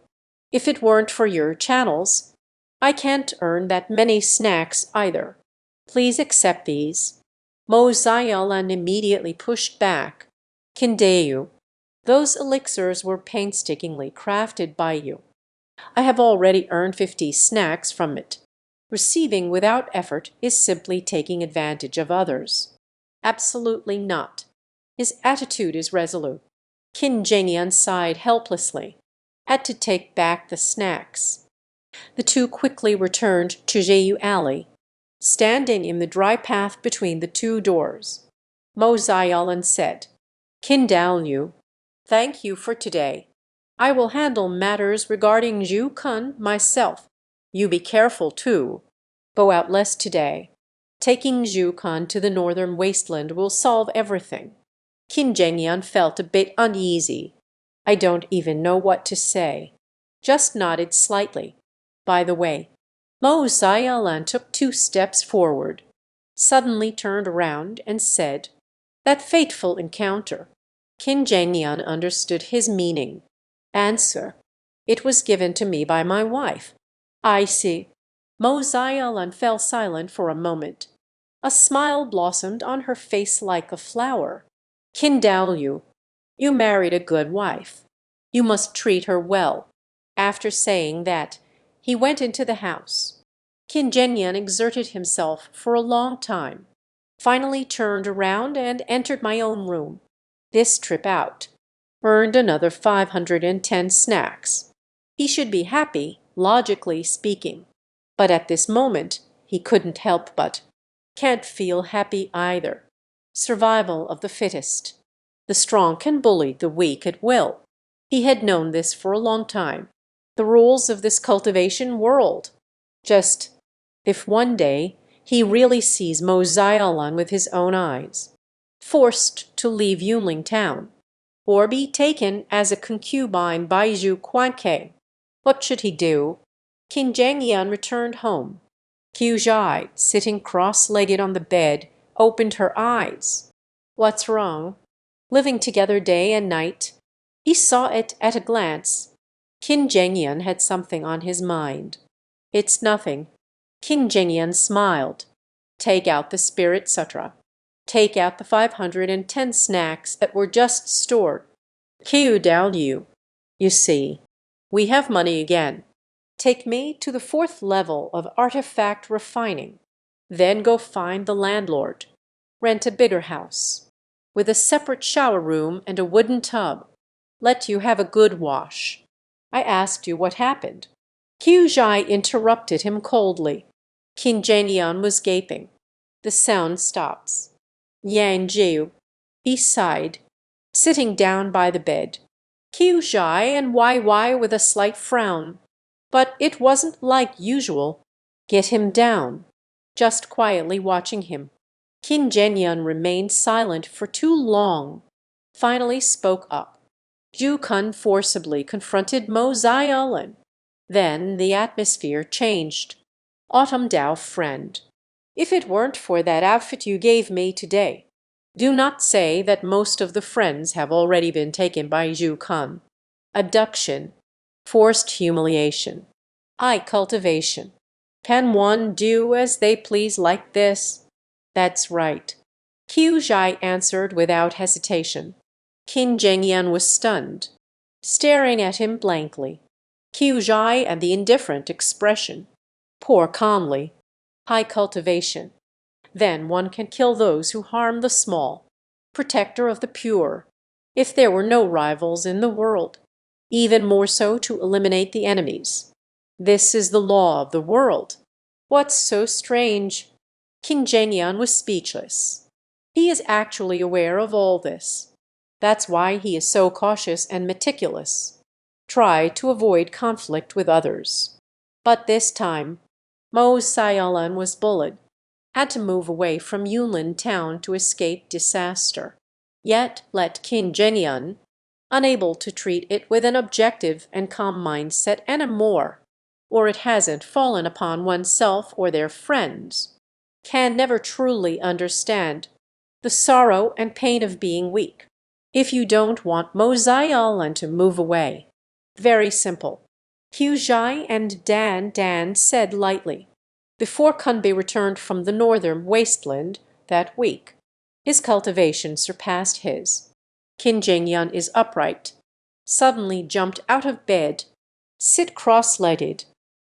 if it weren't for your channels, I can't earn that many snacks either. Please accept these. Mo Xiaolan immediately pushed back. Kindeu, those elixirs were painstakingly crafted by you. I have already earned 50 snacks from it. Receiving without effort is simply taking advantage of others. Absolutely not. His attitude is resolute. Qin Zhenyan sighed helplessly. Had to take back the snacks. The two quickly returned to Zhangyu Alley, standing in the dry path between the 2 doors. Mo Xiaolan said, Qin Dao Liu, thank you for today. I will handle matters regarding Zhu Kun myself. You be careful, too. Go out less today. Taking Zhu Kun to the northern wasteland will solve everything. Qin Zhenyan felt a bit uneasy. I don't even know what to say. just nodded slightly. By the way, Mo Xiaolan took 2 steps forward, suddenly turned around and said, "That fateful encounter." Qin Zhengyan understood his meaning. Answer: "It was given to me by my wife." "I see." Mo Xiaolan fell silent for a moment. A smile blossomed on her face like a flower. "Qin Daoliu, you married a good wife. You must treat her well." After saying that, he went into the house. Qin Zhengyan exerted himself for a long time, finally turned around and entered my own room. This trip out earned another 510 snacks. He should be happy, logically speaking. But at this moment, he couldn't help but. Can't feel happy either. Survival of the fittest. The strong can bully the weak at will. He had known this for a long time. The rules of this cultivation world. Just if one day he really sees Mo Xiaolan with his own eyes, forced to leave Yunling town, or be taken as a concubine by Zhu Quanke, what should he do? Qin Zhengyan returned home. Qiu Zhai, sitting cross-legged on the bed, opened her eyes. "What's wrong?" Living together day and night. He saw it at a glance. Qin Zhengyan had something on his mind. "It's nothing." Qin Zhengyan smiled. "Take out the Spirit Sutra. Take out the 510 snacks that were just stored. Qiu Daoliu, you see, we have money again. Take me to the 4th level of artifact refining. Then go find the landlord. Rent a bigger house, with a separate shower room and a wooden tub. Let you have a good wash. I asked you what happened." Qiu Zhai interrupted him coldly. Qin Zhengyan was gaping. The sound stops. "Yang Jiu," he sighed, sitting down by the bed. Qiu Zhai and Wai with a slight frown. But it wasn't like usual. Get him down. Just quietly watching him. Qin Zhengyan remained silent for too long. Finally spoke up. Zhu Kun forcibly confronted Mo Xiaolan. Then the atmosphere changed. "Autumn Dao friend, if it weren't for that outfit you gave me today, do not say that most of the friends have already been taken by Zhu Kun. Abduction, forced humiliation, cultivation. Can one do as they please like this?" "That's right," Qiu Zhai answered without hesitation. Qin Zhengyan was stunned, staring at him blankly. Qiu Zhai and the indifferent expression. Pour calmly. High cultivation. Then one can kill those who harm the small. Protector of the pure. If there were no rivals in the world. Even more so to eliminate the enemies. This is the law of the world. What's so strange? Qin Zhengyan was speechless. He is actually aware of all this. That's why he is so cautious and meticulous. Try to avoid conflict with others. But this time, Mo Xiaolan was bullied, had to move away from Yunlin town to escape disaster. Yet let Qin Zhengyan, unable to treat it with an objective and calm mindset and a more, or it hasn't fallen upon oneself or their friends, can never truly understand the sorrow and pain of being weak. If you don't want Mo Xiaolan to move away, very simple. Qiu Zhai and Dan said lightly, before Kunbi returned from the northern wasteland that week. His cultivation surpassed his. Qin Zhengyan is upright, suddenly jumped out of bed. Sit cross-legged.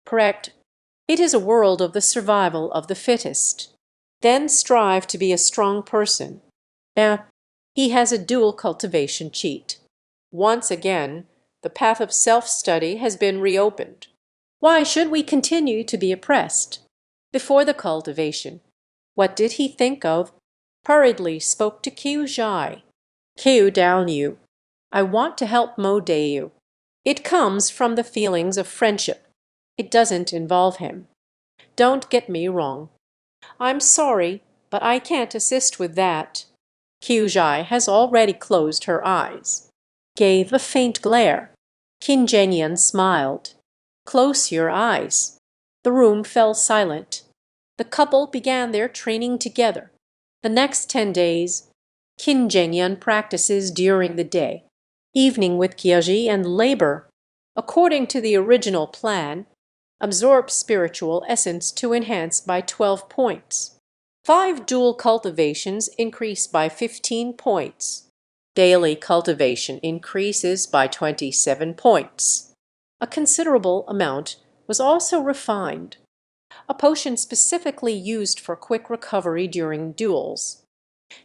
Correct. It is a world of the survival of the fittest. Then strive to be a strong person. He has a dual cultivation cheat. Once again, the path of self-study has been reopened. Why should we continue to be oppressed? Before the cultivation, what did he think of? Hurriedly spoke to Qiu Zhai. "Qiu Daoliu, I want to help Mo Dayu. It comes from the feelings of friendship. It doesn't involve him. Don't get me wrong. I'm sorry, but I can't assist with that." Qiu Zhai has already closed her eyes. Gave a faint glare. Qin Zhenyan smiled. "Close your eyes." The room fell silent. The couple began their training together. The next 10 days, Qin Zhenyan practices during the day, evening with Qiaji, and labor, according to the original plan, absorb spiritual essence to enhance by 12 points. 5 dual cultivations increase by 15 points. Daily cultivation increases by 27 points. A considerable amount was also refined. A potion specifically used for quick recovery during duels.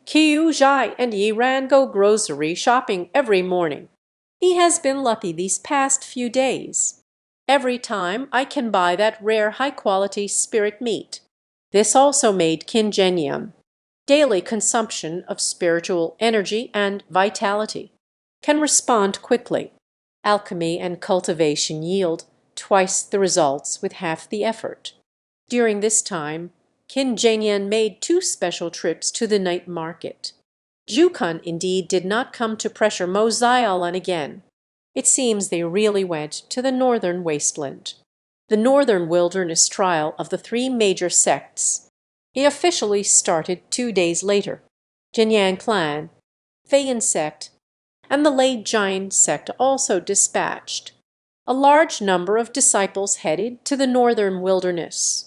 Qiu Zhai and Yiran go grocery shopping every morning. He has been lucky these past few days. Every time I can buy that rare high-quality spirit meat. This also made Qin Zhenyan. Daily consumption of spiritual energy and vitality. Can respond quickly. Alchemy and cultivation yield twice the results with half the effort. During this time, Qin Zhenyan made 2 special trips to the night market. Zhukan indeed did not come to pressure Mo Xiaolan again. It seems they really went to the northern wasteland. The northern wilderness trial of the 3 major sects. He officially started 2 days later. Jinyang clan, Feiyan sect, and the Lei Jian sect also dispatched. A large number of disciples headed to the northern wilderness.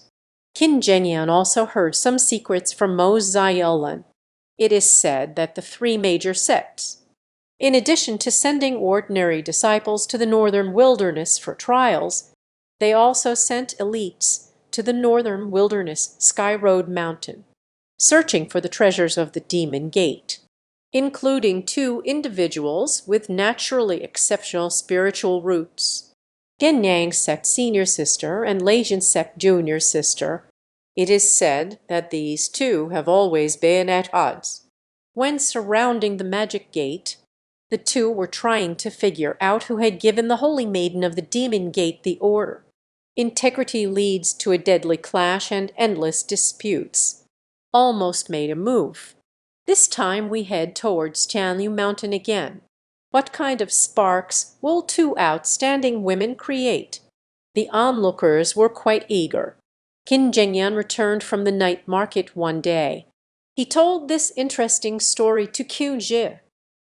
Qin Zhenyan also heard some secrets from Mo Xiaolan. It is said that the 3 major sects, in addition to sending ordinary disciples to the northern wilderness for trials, they also sent elites to the northern wilderness Sky Road Mountain, searching for the treasures of the Demon Gate, including 2 individuals with naturally exceptional spiritual roots. Genyang sect senior sister and Leijin sect junior sister. It is said that these 2 have always been at odds. When surrounding the magic gate, the 2 were trying to figure out who had given the Holy Maiden of the Demon Gate the order. Integrity leads to a deadly clash and endless disputes. Almost made a move. This time we head towards Tianliu Mountain again. What kind of sparks will 2 outstanding women create? The onlookers were quite eager. Qin Zhenyan returned from the night market one day. He told this interesting story to Qiu Zhi.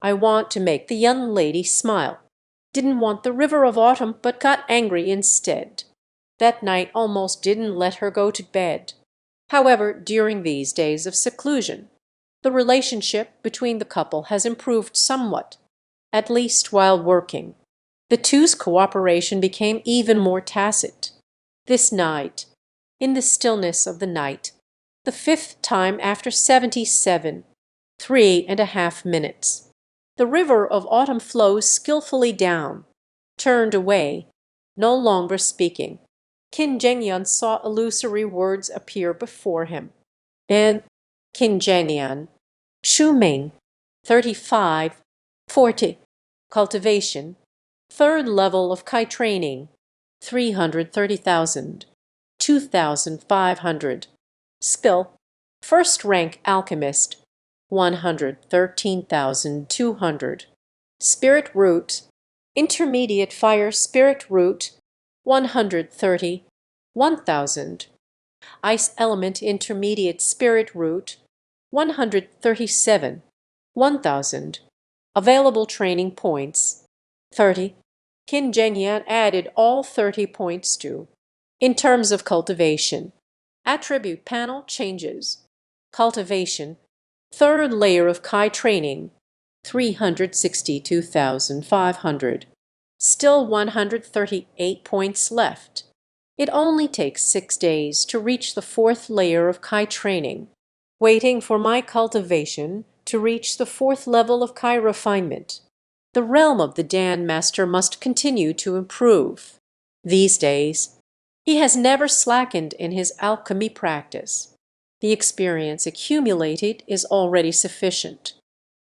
"I want to make the young lady smile. Didn't want the river of autumn, but got angry instead. That night almost didn't let her go to bed." However, during these days of seclusion, the relationship between the couple has improved somewhat, at least while working. The 2's cooperation became even more tacit. This night, in the stillness of the night, the 5th time after 77, 3½ minutes, the river of autumn flows skillfully down, turned away, no longer speaking. Qin Zhenyan saw illusory words appear before him. And Qin Zhenyan, Shu Ming, 35, 40. Cultivation, 3rd level of Kai training, 330,000, 2,500. Skill, 1st rank alchemist, 113,200. Spirit root, intermediate fire spirit root, 130, 1,000. Ice element intermediate spirit root, 137, 1,000. Available training points, 30. Qin Zhenyan added all 30 points to. In terms of cultivation, attribute panel changes. Cultivation, 3rd layer of Kai training, 362,500. Still 138 points left. It only takes 6 days to reach the 4th layer of Kai training. Waiting for my cultivation to reach the 4th level of Kai refinement. The realm of the Dan Master must continue to improve. These days, he has never slackened in his alchemy practice. The experience accumulated is already sufficient.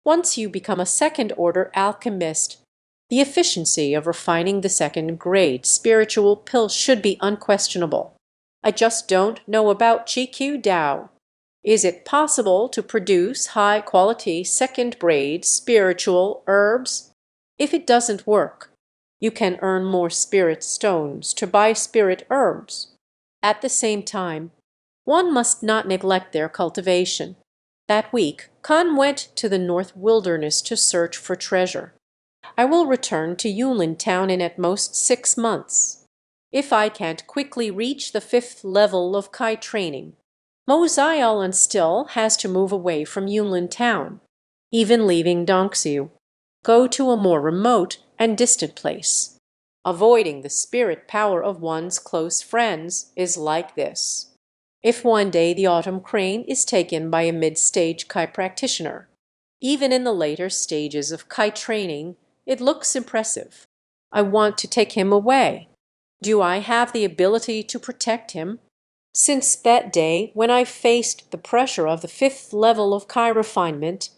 Once you become a 2nd-order alchemist, the efficiency of refining the 2nd-grade spiritual pill should be unquestionable. I just don't know about Qi Dao. Is it possible to produce high-quality 2nd-grade spiritual herbs? If it doesn't work, You can earn more spirit stones to buy spirit herbs. At the same time, one must not neglect their cultivation. That week, Khan went to the North Wilderness to search for treasure. I will return to Yunlin town in at most 6 months. If I can't quickly reach the 5th level of Kai training, Mo Ziolan still has to move away from Yunlin town, even leaving Dongxiu, go to a more remote and distant place. Avoiding the spirit power of one's close friends is like this. If one day the autumn crane is taken by a mid-stage Kai practitioner, even in the later stages of Kai training, it looks impressive. I want to take him away. Do I have the ability to protect him? Since that day when I faced the pressure of the 5th level of Kai refinement,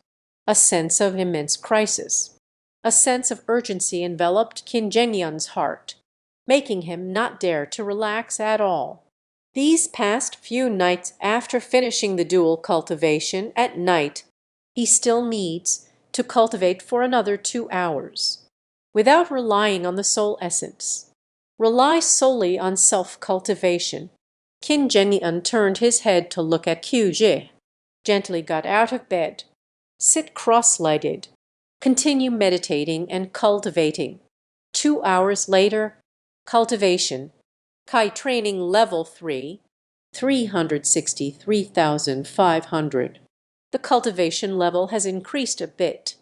a sense of immense crisis, a sense of urgency enveloped Qin Zhengyan's heart, making him not dare to relax at all. These past few nights after finishing the dual cultivation at night, he still needs to cultivate for another 2 hours. Without relying on the soul essence, rely solely on self-cultivation. Qin Zhengyan turned his head to look at Qiu Zhi, gently got out of bed, sit cross-legged, continue meditating and cultivating. 2 hours later, cultivation, Kai training level 3, 363,500. The cultivation level has increased a bit.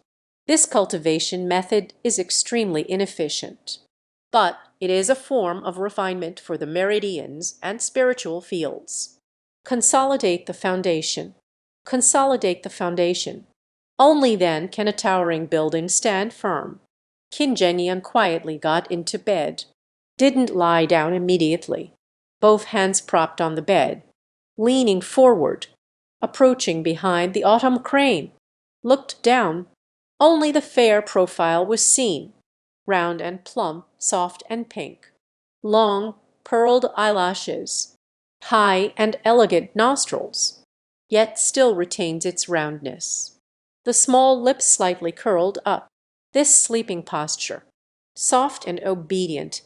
This cultivation method is extremely inefficient, but it is a form of refinement for the meridians and spiritual fields. Consolidate the foundation. Consolidate the foundation. Only then can a towering building stand firm. Qin Zhengyan quietly got into bed. Didn't lie down immediately. Both hands propped on the bed. Leaning forward. Approaching behind the autumn crane. Looked down. Only the fair profile was seen. Round and plump, soft and pink. Long, pearled eyelashes. High and elegant nostrils. Yet still retains its roundness. The small lips slightly curled up. This sleeping posture, soft and obedient,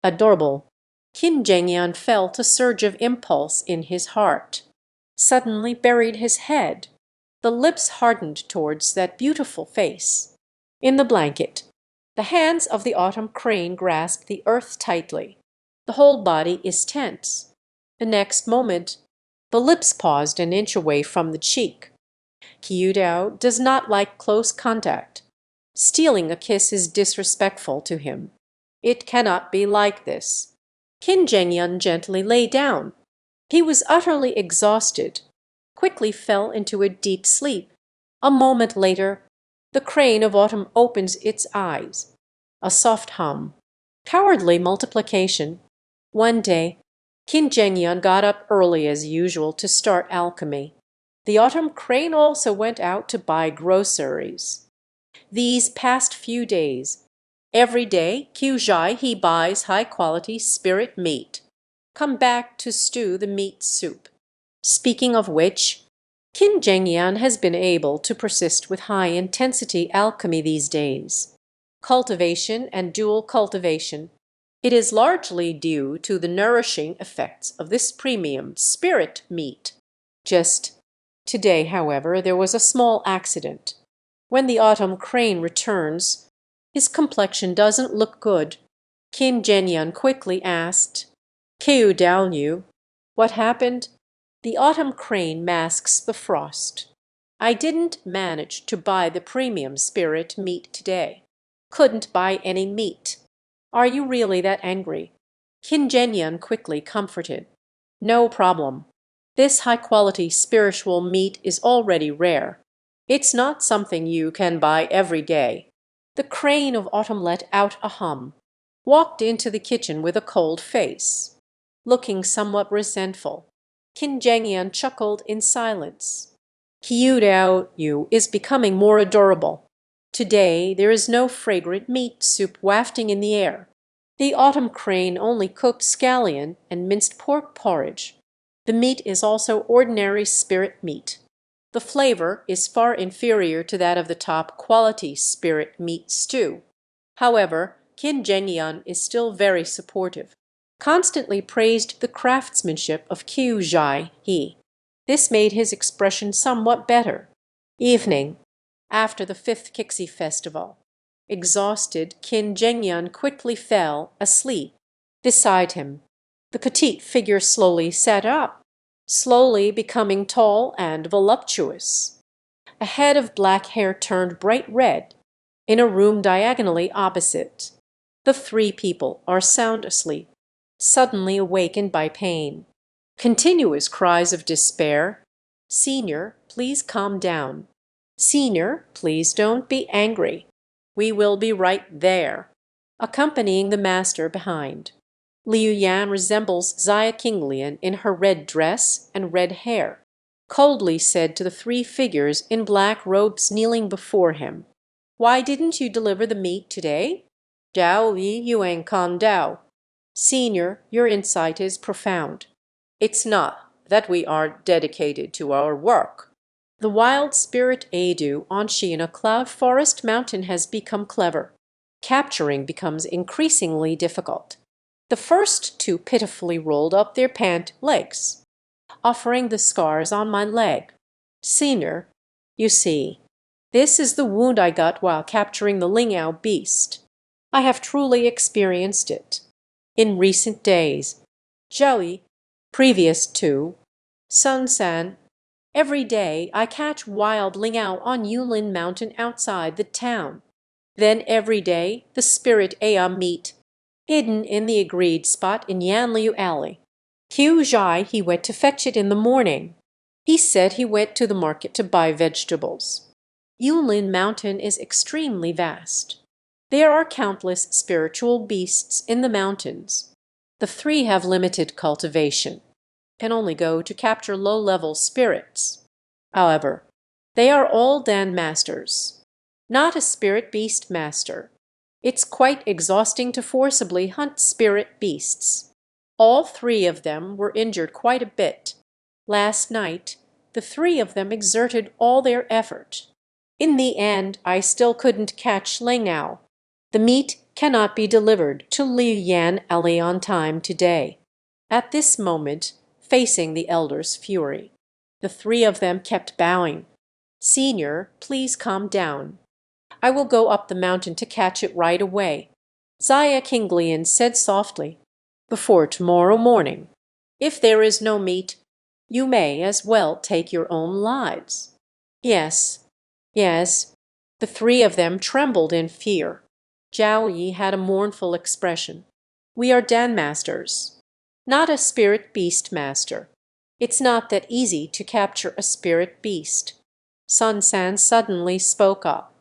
adorable. Qin Zhengyan felt a surge of impulse in his heart. Suddenly buried his head. The lips hardened towards that beautiful face. In the blanket, the hands of the autumn crane grasp the earth tightly. The whole body is tense. The next moment, the lips paused an inch away from the cheek. Qiu Dao does not like close contact. Stealing a kiss is disrespectful to him. It cannot be like this. Qin Zhengyan gently lay down. He was utterly exhausted, quickly fell into a deep sleep. A moment later, the crane of autumn opens its eyes. A soft hum. Cowardly multiplication. One day, Qin Zhengyan got up early as usual to start alchemy. The autumn crane also went out to buy groceries. These past few days, every day Qiu Zhai he buys high-quality spirit meat. Come back to stew the meat soup. Speaking of which, Qin Zhengyan has been able to persist with high-intensity alchemy these days. Cultivation and dual cultivation. It is largely due to the nourishing effects of this premium spirit meat. Just today, however, there was a small accident. When the autumn crane returns, his complexion doesn't look good. Qin Zhengyan quickly asked, "Qiu Daoliu, what happened?" The autumn crane masks the frost. "I didn't manage to buy the premium spirit meat today. Couldn't buy any meat. Are you really that angry?" Qin Zhengyan quickly comforted. "No problem. This high-quality spiritual meat is already rare. It's not something you can buy every day." The crane of autumn let out a hum, walked into the kitchen with a cold face. Looking somewhat resentful, Qin Zhengyan chuckled in silence. "Qiu Dao Yu is becoming more adorable. Today there is no fragrant meat soup wafting in the air. The autumn crane only cooked scallion and minced pork porridge. The meat is also ordinary spirit meat. The flavor is far inferior to that of the top quality spirit meat stew. However, Qin Zhengyun is still very supportive, constantly praised the craftsmanship of Qiu Zhai He. This made his expression somewhat better. Evening, after the fifth Kixi festival. Exhausted, Qin Zhengyun quickly fell asleep. Beside him, the petite figure slowly sat up, slowly becoming tall and voluptuous. A head of black hair turned bright red. In a room diagonally opposite, the three people are sound asleep, suddenly awakened by pain. Continuous cries of despair. "Senior, please calm down. Senior, please don't be angry. We will be right there," accompanying the master behind. Liu Yan resembles Xia Qinglian in her red dress and red hair, coldly said to the three figures in black robes kneeling before him, "Why didn't you deliver the meat today? Dao Yi Yuan Kan Dao. Senior, your insight is profound. It's not that we are dedicated to our work. The wild spirit Adu on Shiana Cloud Forest Mountain has become clever. Capturing becomes increasingly difficult. The first two pitifully rolled up their pant legs, offering the scars on my leg. Senior, you see, this is the wound I got while capturing the Lingao beast. I have truly experienced it. In recent days, Zhou, previous to Sun San, every day I catch wild Lingao on Yulin Mountain outside the town. Then every day the spirit Ea meet, hidden in the agreed spot in Yanliu Alley. Qiu Zhai he went to fetch it in the morning. He said he went to the market to buy vegetables. Yulin Mountain is extremely vast. There are countless spiritual beasts in the mountains. The three have limited cultivation, can only go to capture low-level spirits. However, they are all Dan masters, not a spirit beast master. It's quite exhausting to forcibly hunt spirit beasts. All three of them were injured quite a bit. Last night, the three of them exerted all their effort. In the end, I still couldn't catch Lingao. The meat cannot be delivered to Liu Yan Alley on time today. At this moment, facing the elder's fury, the three of them kept bowing. "Senior, please calm down. I will go up the mountain to catch it right away," Xia Qinglian said softly, "before tomorrow morning. If there is no meat, you may as well take your own lives." Yes, yes. The three of them trembled in fear. Zhao Yi had a mournful expression. "We are Dan masters, not a spirit beast master. It's not that easy to capture a spirit beast." Sun San suddenly spoke up.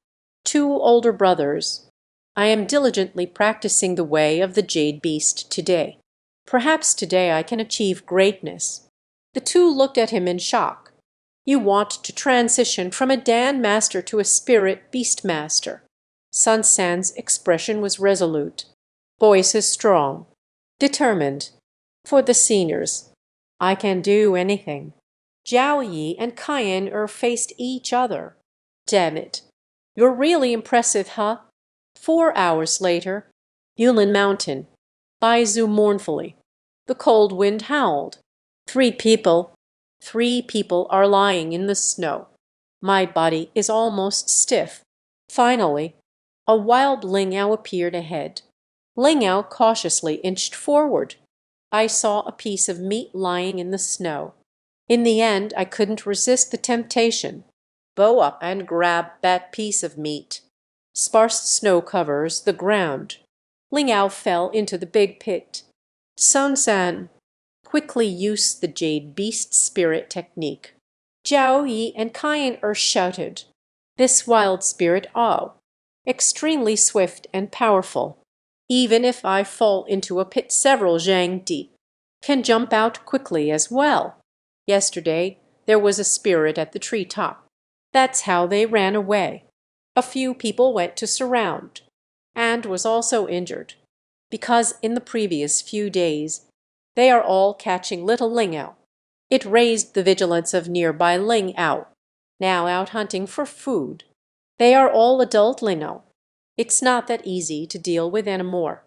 "Two older brothers. I am diligently practicing the way of the jade beast today. Perhaps today I can achieve greatness." The two looked at him in shock. "You want to transition from a Dan master to a spirit beast master." Sun San's expression was resolute. Voice is strong, determined. "For the seniors, I can do anything." Zhao Yi and Cayenne faced each other. "Damn it. You're really impressive, huh?" 4 hours later, Yulin Mountain. Baizu mournfully. The cold wind howled. Three people are lying in the snow. My body is almost stiff. Finally, a wild Lingao appeared ahead. Lingao cautiously inched forward. I saw a piece of meat lying in the snow. In the end, I couldn't resist the temptation. Bow up and grab that piece of meat. Sparse snow covers the ground. Lingao fell into the big pit. Sun San quickly used the jade beast spirit technique. Zhao Yi and Cayenne shouted. This wild spirit, extremely swift and powerful. Even if I fall into a pit several zhang deep, can jump out quickly as well. Yesterday there was a spirit at the tree top. That's how they ran away. A few people went to surround, and was also injured, because in the previous few days they are all catching little Lingao. It raised the vigilance of nearby Lingao, now out hunting for food. They are all adult Lingao. It's not that easy to deal with anymore.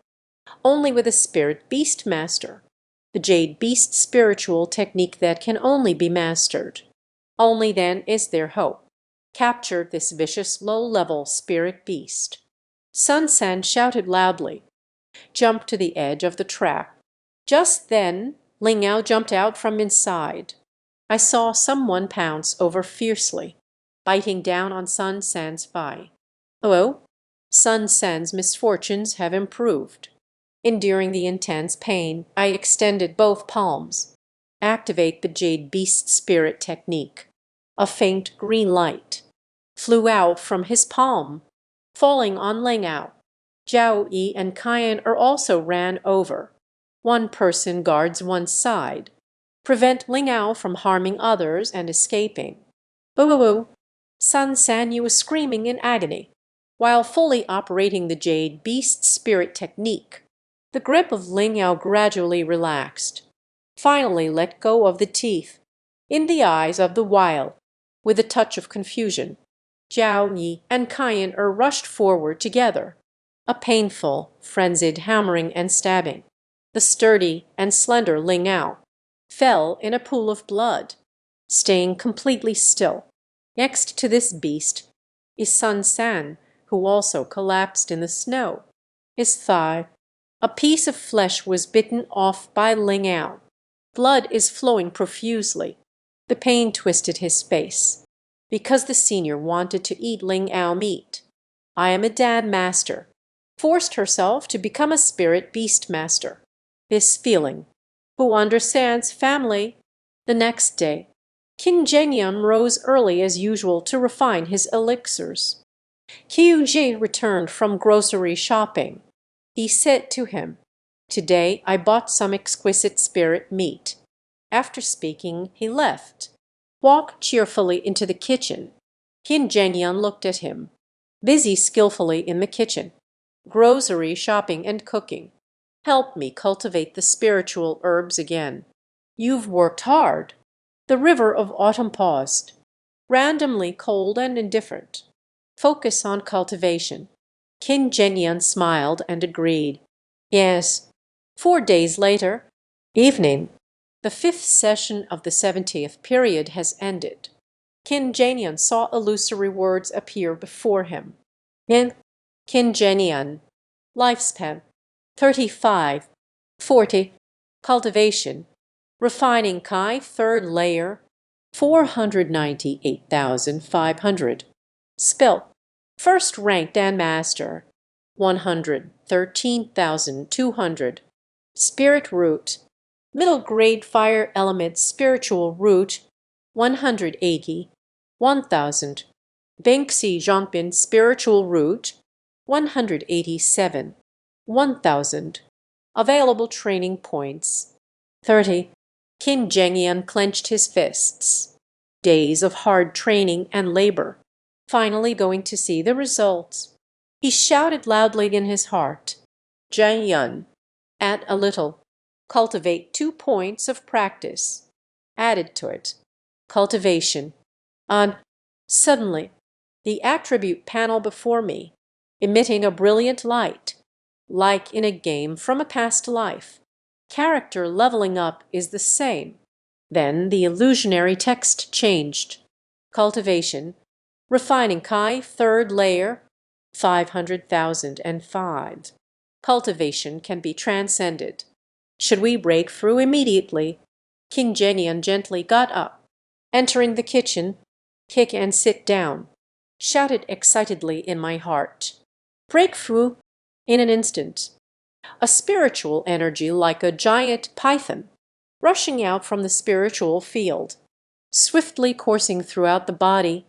Only with a spirit beast master. The jade beast spiritual technique that can only be mastered. Only then is there hope. Capture this vicious low-level spirit beast. Sun San shouted loudly. Jump to the edge of the track. Just then, Ling Ao jumped out from inside. I saw someone pounce over fiercely, biting down on Sun San's thigh. Oh, Sun San's misfortunes have improved. Enduring the intense pain, I extended both palms. Activate the jade beast spirit technique. A faint green light flew out from his palm, falling on Ling Ao. Jiao Yi and Cayenne are also ran over. One person guards one side. Prevent Ling Ao from harming others and escaping. Boo! Sun San Yu was screaming in agony, while fully operating the jade beast spirit technique. The grip of Ling Ao gradually relaxed. Finally let go of the teeth. In the eyes of the while, with a touch of confusion, Jiao Yi and Cayenne are rushed forward together. A painful, frenzied hammering and stabbing. The sturdy and slender Ling Ao fell in a pool of blood, staying completely still. Next to this beast is Sun San, who also collapsed in the snow. His thigh, a piece of flesh, was bitten off by Ling Ao. Blood is flowing profusely. The pain twisted his face. Because the senior wanted to eat Ling Ao meat. I am a dad master. Forced herself to become a spirit beast master. This feeling. Who understands family? The next day, Qin Zhenyan rose early as usual to refine his elixirs. Qiu Ji returned from grocery shopping. He said to him, "Today I bought some exquisite spirit meat." After speaking, he left. Walked cheerfully into the kitchen. Qin Zhenyan looked at him. Busy skillfully in the kitchen. Grocery shopping and cooking. Help me cultivate the spiritual herbs again. You've worked hard. The river of autumn paused. Randomly cold and indifferent. Focus on cultivation. Qin Zhenyan smiled and agreed. Yes. 4 days later, evening. The 5th session of the 70th period has ended. Qin Zhenyan saw illusory words appear before him. Qin Zhenyan. Lifespan 35, 40. Cultivation. Refining Kai, 3rd layer, 498,500. Skill. First ranked and master, 113,200. Spirit root. Middle grade fire element spiritual root, 180, 1,000. Bengxi Zhongbin spiritual root, 187, 1,000. Available training points, 30. Qin Zhenyan clenched his fists. Days of hard training and labor. Finally going to see the results. He shouted loudly in his heart, "Zhenyan, add a little. Cultivate 2 points of practice." Added to it. Cultivation. On. Suddenly, the attribute panel before me, emitting a brilliant light, like in a game from a past life. Character leveling up is the same. Then the illusionary text changed. Cultivation. Refining Kai, 3rd layer, 500,005. Cultivation can be transcended. Should we break through immediately? Qin Zhenyan gently got up. Entering the kitchen, kick and sit down. Shouted excitedly in my heart. Breakthrough in an instant. A spiritual energy like a giant python, rushing out from the spiritual field. Swiftly coursing throughout the body,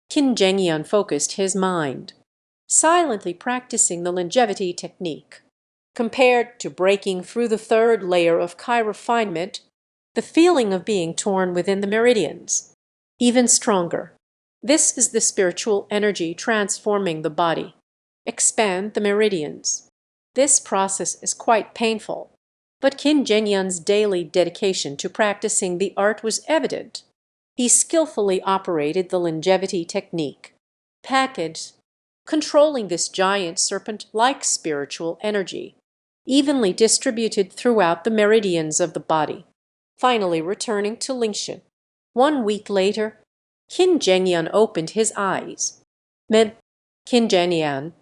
Qin Zhenyan focused his mind. Silently practicing the longevity technique. Compared to breaking through the 3rd layer of Kai refinement, the feeling of being torn within the meridians. Even stronger. This is the spiritual energy transforming the body. Expand the meridians. This process is quite painful, but Qin Zhenyan's daily dedication to practicing the art was evident. He skillfully operated the longevity technique. Package. controlling this giant serpent-like spiritual energy, evenly distributed throughout the meridians of the body. Finally returning to Lingshan. 1 week later, Qin Zhengyan opened his eyes. Men, Qin Zhengyan,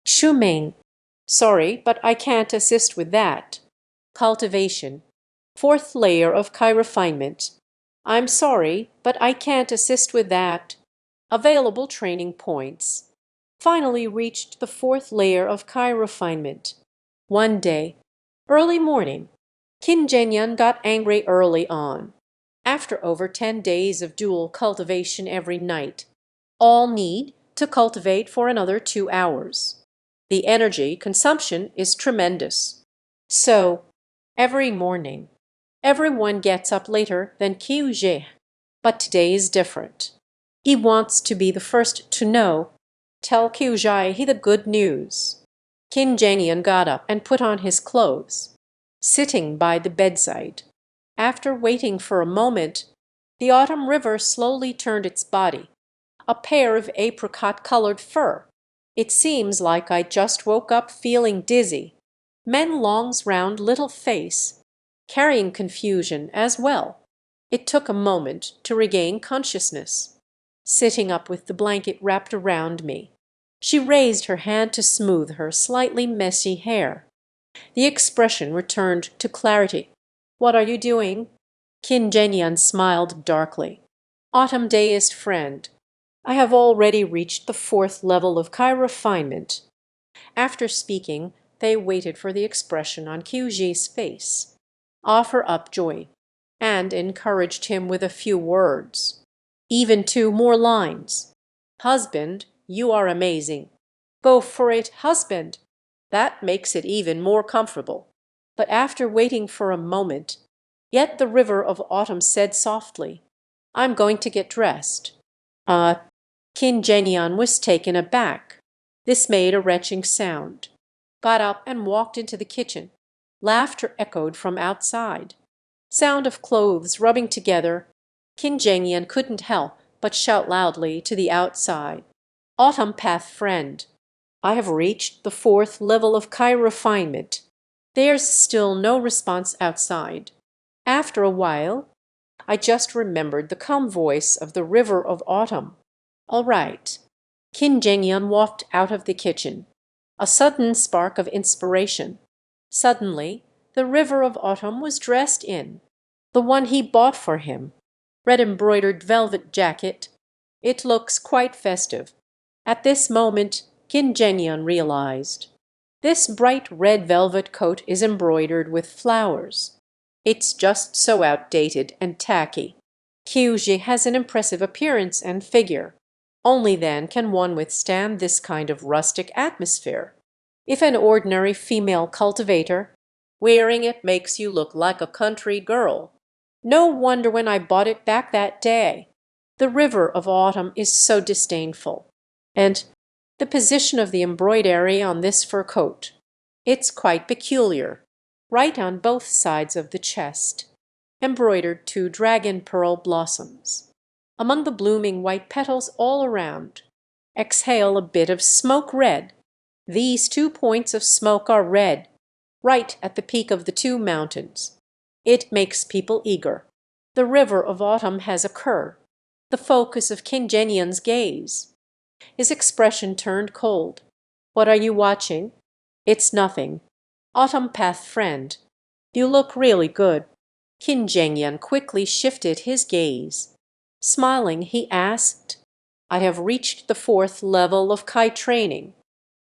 Shuming. Sorry, but I can't assist with that. Cultivation. 4th layer of Chi refinement. I'm sorry, but I can't assist with that. Available training points. Finally reached the 4th layer of Chi refinement. One day, early morning, Qin Zhengyan got angry early on. After over 10 days of dual cultivation every night, all need to cultivate for another 2 hours. The energy consumption is tremendous. So, every morning, everyone gets up later than Qiu Zhe. But today is different. He wants to be the first to know. Tell Qiu Zhe the good news. Qin Zhengyan got up and put on his clothes, sitting by the bedside. After waiting for a moment, the autumn river slowly turned its body, a pair of apricot-colored fur. It seems like I just woke up feeling dizzy. Men Long's round little face, carrying confusion as well. It took a moment to regain consciousness. Sitting up with the blanket wrapped around me, she raised her hand to smooth her slightly messy hair. The expression returned to clarity. "What are you doing?" Qin Zhengyan smiled darkly. "Autumn deist friend, I have already reached the 4th level of Chi refinement." After speaking, they waited for the expression on Qiu Zhi's face. Offer up joy, and encouraged him with a few words. Even 2 more lines. "Husband, you are amazing. Go for it, husband." That makes it even more comfortable. But after waiting for a moment, yet the river of autumn said softly, "I'm going to get dressed." Qin Zhengyan was taken aback. This made a retching sound. Got up and walked into the kitchen. Laughter echoed from outside. Sound of clothes rubbing together. Qin Zhengyan couldn't help but shout loudly to the outside, "Autumn path friend, I have reached the 4th level of Chi refinement." There's still no response outside. After a while, I just remembered the calm voice of the river of autumn. All right. Qin Zhengyan walked out of the kitchen. A sudden spark of inspiration. Suddenly, the river of autumn was dressed in the one he bought for him. Red embroidered velvet jacket. It looks quite festive. At this moment, Qin Zhengyan realized. This bright red velvet coat is embroidered with flowers. It's just so outdated and tacky. Qiu Zhi has an impressive appearance and figure. Only then can one withstand this kind of rustic atmosphere. If an ordinary female cultivator, wearing it makes you look like a country girl. No wonder when I bought it back that day. The river of autumn is so disdainful. And the position of the embroidery on this fur coat. It's quite peculiar. Right on both sides of the chest. Embroidered 2 dragon pearl blossoms. Among the blooming white petals all around. Exhale a bit of smoke red. These 2 points of smoke are red, right at the peak of the 2 mountains. It makes people eager. The river of autumn has a cur, the focus of Qin Zhengyan's gaze. His expression turned cold. "What are you watching?" "It's nothing. Autumn path friend, you look really good." Qin Zhengyan quickly shifted his gaze. Smiling, he asked, "I have reached the 4th level of Chi training.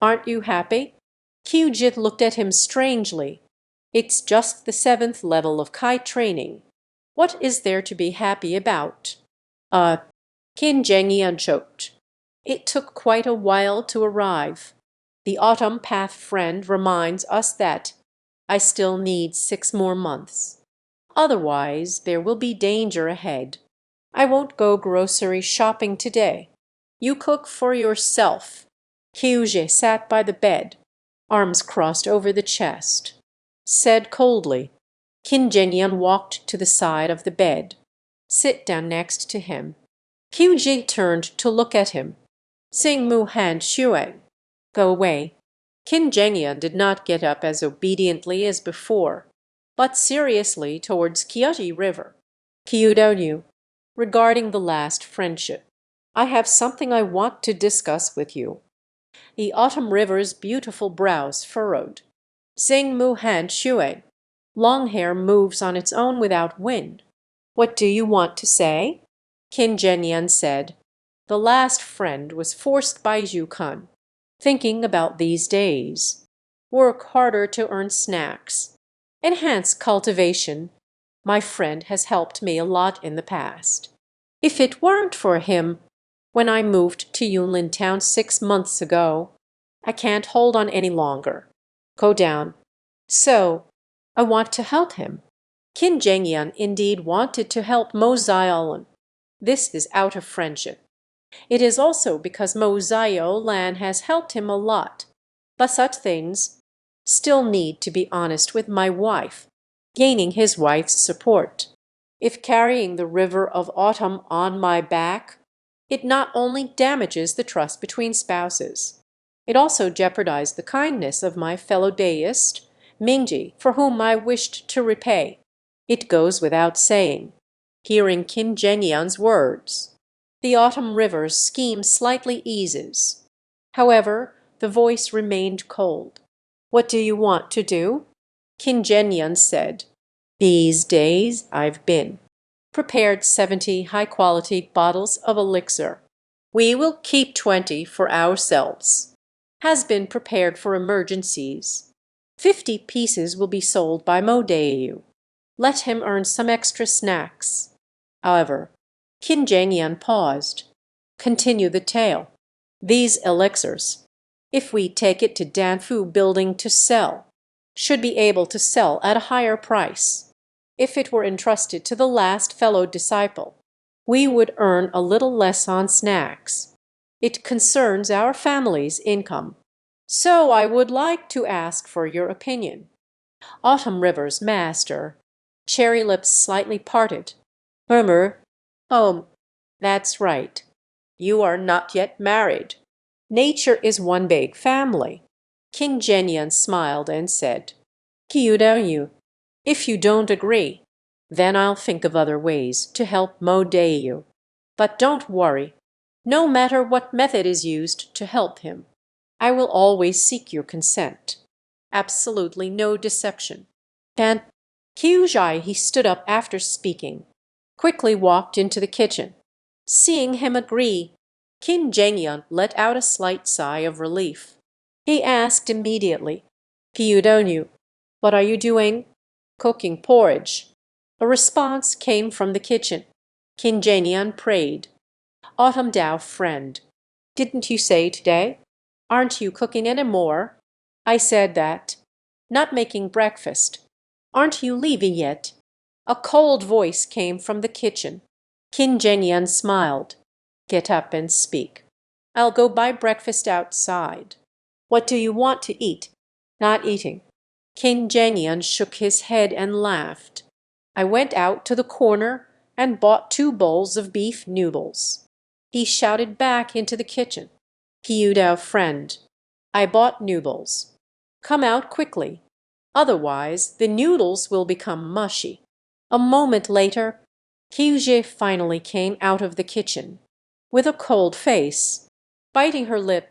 Aren't you happy?" Qiu Jit looked at him strangely. "It's just the 7th level of Chi training. What is there to be happy about?" Qin Zhengyan choked. "It took quite a while to arrive. The autumn path friend reminds us that I still need 6 more months. Otherwise, there will be danger ahead. I won't go grocery shopping today. You cook for yourself." Qiu Zhi sat by the bed, arms crossed over the chest. Said coldly. Qin Zhengyan walked to the side of the bed. "Sit down next to him." Qiu Zhi turned to look at him. "Xing Mu Han Shuang." Go away." Qin Zhengyan did not get up as obediently as before, but seriously towards Kyoti River. Kyudonyu, regarding the last friendship, I have something I want to discuss with you. The autumn river's beautiful brows furrowed. Xing Mu Han Shui. Long hair moves on its own without wind. What do you want to say? Qin Zhenyan said, the last friend was forced by Zhu, thinking about these days. Work harder to earn snacks. Enhance cultivation. My friend has helped me a lot in the past. If it weren't for him, when I moved to Yunlin Town 6 months ago, I can't hold on any longer. Go down. So, I want to help him. Qin Zhengyan indeed wanted to help Mo Ziolan. This is out of friendship. It is also because Mo Ziolan has helped him a lot. But such things still need to be honest with my wife, gaining his wife's support. If carrying the river of autumn on my back, it not only damages the trust between spouses, it also jeopardized the kindness of my fellow deist, Mingji, for whom I wished to repay. It goes without saying. Hearing Qin Zhengyan's words, the autumn river's scheme slightly eases. However, the voice remained cold. What do you want to do? Qin Zhengyan said, these days I've been prepared 70 high-quality bottles of elixir. We will keep 20 for ourselves. Has been prepared for emergencies. 50 pieces will be sold by Mo Deu. Let him earn some extra snacks. However, Qin Zhengyan paused. Continue the tale. These elixirs, if we take it to Danfu building to sell, should be able to sell at a higher price. If it were entrusted to the last fellow disciple, we would earn a little less on snacks. It concerns our family's income. So I would like to ask for your opinion. Autumn River's master, cherry lips slightly parted, murmured, "Oh, that's right. You are not yet married. Nature is one big family." Qin Zhengyan smiled and said, Kyudonyu, if you don't agree, then I'll think of other ways to help Mo Deu. But don't worry. No matter what method is used to help him, I will always seek your consent. Absolutely no deception. And Kyujai, he stood up after speaking, quickly walked into the kitchen. Seeing him agree, Qin Zhengyan let out a slight sigh of relief. He asked immediately, Kyudonyu, what are you doing? Cooking porridge. A response came from the kitchen. Qin Zhengyan prayed. Autumn Dao friend, didn't you say today? Aren't you cooking any more? I said that. Not making breakfast. Aren't you leaving yet? A cold voice came from the kitchen. Qin Zhengyan smiled. Get up and speak. I'll go buy breakfast outside. What do you want to eat? Not eating. Qin Zhengyan shook his head and laughed. I went out to the corner and bought 2 bowls of beef noodles. He shouted back into the kitchen. Kyudao friend, I bought noodles. Come out quickly. Otherwise, the noodles will become mushy. A moment later, Kyuje finally came out of the kitchen, with a cold face, biting her lip,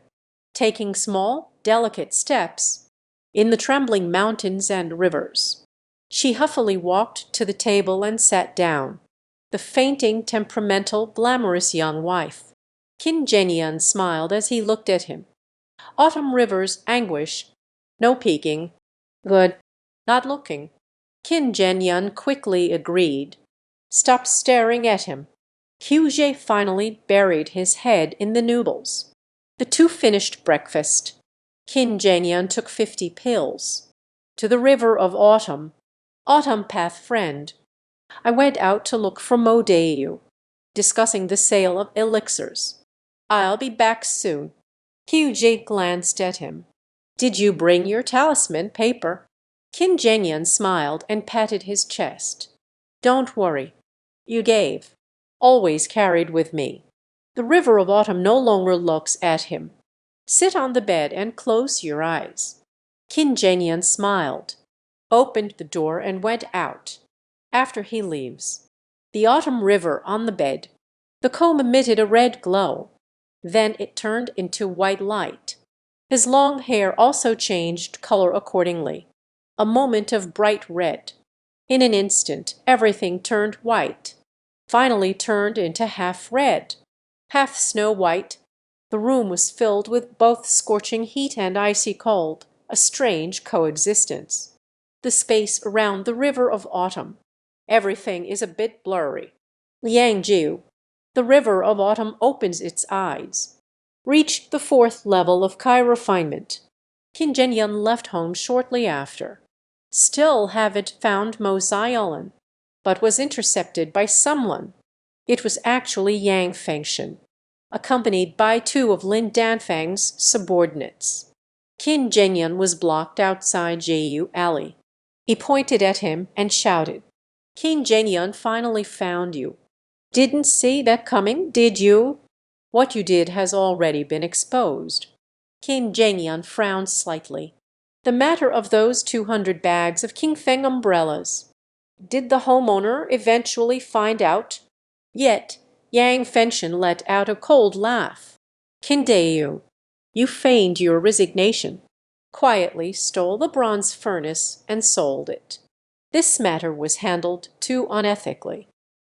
taking small, delicate steps in the trembling mountains and rivers. She huffily walked to the table and sat down, the fainting, temperamental, glamorous young wife. Qin Zhengyan smiled as he looked at him. Autumn River's anguish. No peeking. Good. Not looking. Qin Zhengyan quickly agreed. Stopped staring at him. Kyuje finally buried his head in the noodles. The two finished breakfast. Qin Zhengyan took 50 pills. To the river of autumn. Autumn path friend. I went out to look for Mo Deu, discussing the sale of elixirs. I'll be back soon. Kyuje glanced at him. Did you bring your talisman paper? Qin Zhengyan smiled and patted his chest. Don't worry. You gave. Always carried with me. The river of autumn no longer looks at him. Sit on the bed and close your eyes." Qin Zhenyan smiled, opened the door and went out. After he leaves, the autumn river on the bed, the comb emitted a red glow. Then it turned into white light. His long hair also changed color accordingly. A moment of bright red. In an instant everything turned white, finally turned into half red, half snow white. The room was filled with both scorching heat and icy cold, a strange coexistence. The space around the river of autumn. Everything is a bit blurry. Liang Jiu, the river of autumn opens its eyes. Reached the fourth level of Kai refinement. Qin Zhenyan left home shortly after. Still haven't found Mo Xiaolan, but was intercepted by someone. It was actually Yang Fengshen, accompanied by two of Lin Danfang's subordinates. Qin Zhenyan was blocked outside Jiu Alley. He pointed at him and shouted, "Qin Zhenyan finally found you. Didn't see that coming, did you? What you did has already been exposed." Qin Zhenyan frowned slightly. "The matter of those 200 bags of King Feng umbrellas. Did the homeowner eventually find out?" Yet Yang Fengshen let out a cold laugh. "Qin Deu, you feigned your resignation, quietly stole the bronze furnace and sold it. This matter was handled too unethically.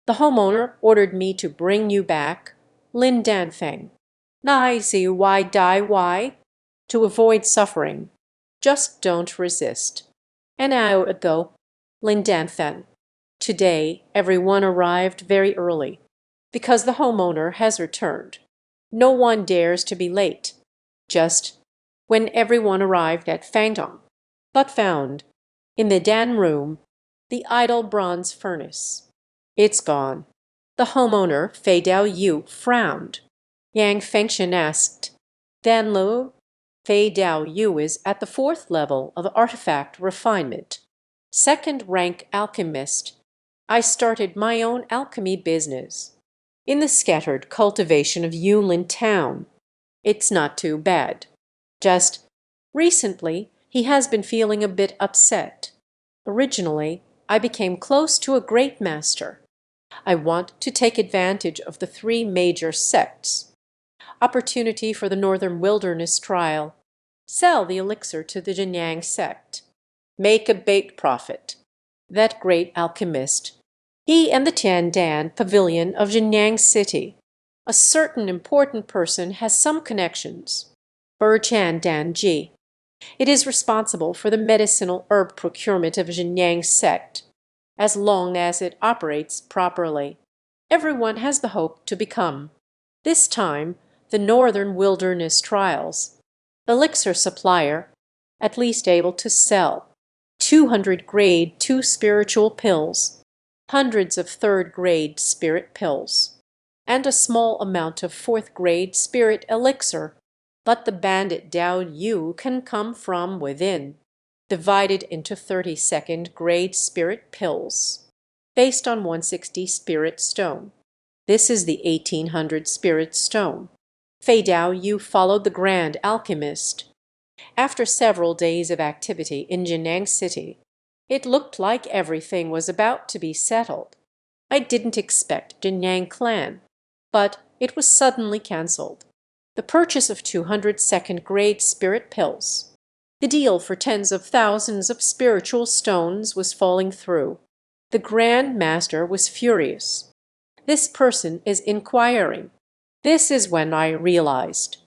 The homeowner ordered me to bring you back, Lin Danfeng. Nai see why die why? To avoid suffering. Just don't resist. An hour ago, Lin Danfeng. Today, everyone arrived very early, because the homeowner has returned. No one dares to be late. Just when everyone arrived at Fangdong, but found, in the Dan room, the idle bronze furnace. It's gone." The homeowner, Fei Dao Yu, frowned. Yang Fengshen asked, "Dan Lu?" Fei Dao Yu is at the fourth level of artifact refinement. Second rank alchemist. I started my own alchemy business in the scattered cultivation of Yulin town. It's not too bad. Just recently he has been feeling a bit upset. Originally, I became close to a great master. I want to take advantage of the three major sects. Opportunity for the Northern Wilderness trial. Sell the elixir to the Jinyang sect. Make a bait profit. That great alchemist. He and the Tiandan pavilion of Jinyang City. A certain important person has some connections. Burchan Danji. It is responsible for the medicinal herb procurement of Jinyang sect. As long as it operates properly, everyone has the hope to become, this time, the Northern Wilderness trials. Elixir supplier, at least able to sell 200 grade 2 spiritual pills, hundreds of 3rd grade spirit pills, and a small amount of 4th grade spirit elixir. But the bandit Dao Yu can come from within, divided into 32nd grade spirit pills, based on 160 spirit stone. This is the 1800 spirit stone. Fei Dao Yu followed the grand alchemist. After several days of activity in Jinyang City, it looked like everything was about to be settled. I didn't expect Jinyang clan, but it was suddenly cancelled. The purchase of 200 second grade spirit pills. The deal for tens of thousands of spiritual stones was falling through. The Grand Master was furious. This person is inquiring. This is when I realized.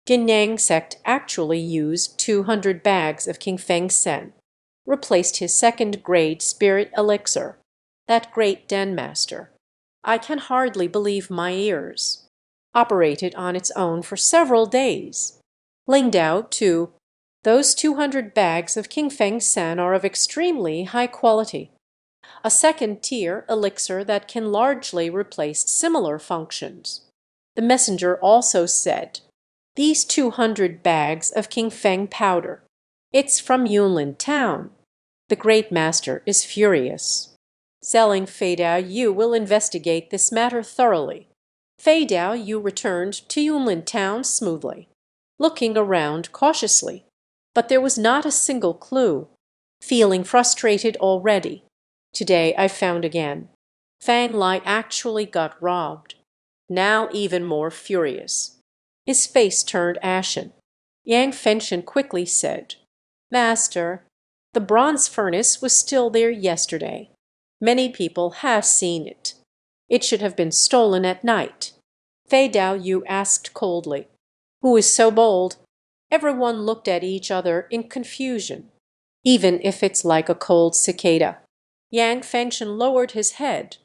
Jinyang sect actually used 200 bags of King Feng Sen, replaced his 2nd grade spirit elixir. That great Den Master. I can hardly believe my ears. Operated on its own for several days. Lingdao, too. Those 200 bags of King Feng San are of extremely high quality. A second-tier elixir that can largely replace similar functions. The messenger also said, "These 200 bags of King Feng powder. It's from Yunlin town." The great master is furious. Selling Fei Dao Yu will investigate this matter thoroughly. Fei Dao Yu returned to Yunlin town smoothly. looking around cautiously. But there was not a single clue. Feeling frustrated already, today I found again. Fang Lai actually got robbed. Now even more furious. His face turned ashen. Yang Fengchen quickly said, "Master, the bronze furnace was still there yesterday. Many people have seen it. It should have been stolen at night." Fei Dao Yu asked coldly, "Who is so bold?" Everyone looked at each other in confusion. "Even if it's like a cold cicada." Yang Fengchen lowered his head.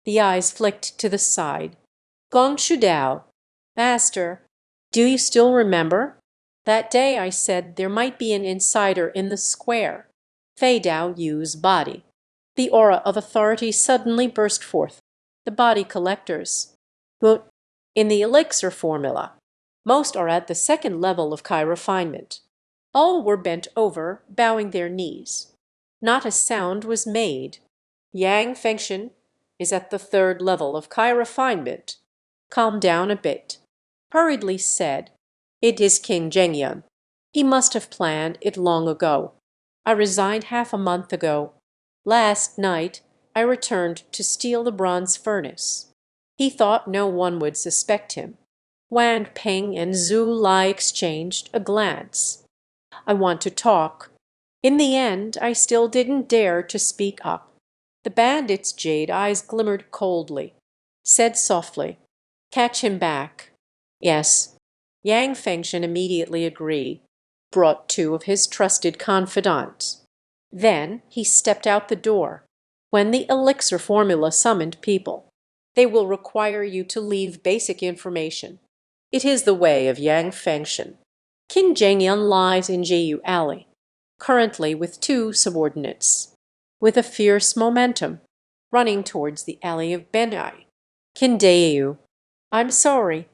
The eyes flicked to the side. "Gong Shudao, Master, do you still remember? That day I said there might be an insider in the square." Fei Dao Yu's body. The aura of authority suddenly burst forth. "The body collectors. But in the elixir formula, most are at the second level of Kai refinement." All were bent over, bowing their knees. Not a sound was made. "Yang Fengchen is at the third level of Kai refinement." "Calm down a bit." Hurriedly said, "It is King Zhengyun. He must have planned it long ago. I resigned half a month ago. Last night I returned to steal the bronze furnace. He thought no one would suspect him." Wang Ping and Zhu Lai exchanged a glance. "I want to talk." In the end, I still didn't dare to speak up. The bandit's jade eyes glimmered coldly. Said softly, "Catch him back." "Yes." Yang Fengchen immediately agreed. Brought two of his trusted confidants. Then he stepped out the door. "When the elixir formula summoned people, they will require you to leave basic information. It is the way of Yang Fengchen. Qin Zhengyun lies in Jiyu Alley, currently with two subordinates, with a fierce momentum, running towards the alley of Benai. Qin Deu, I'm sorry.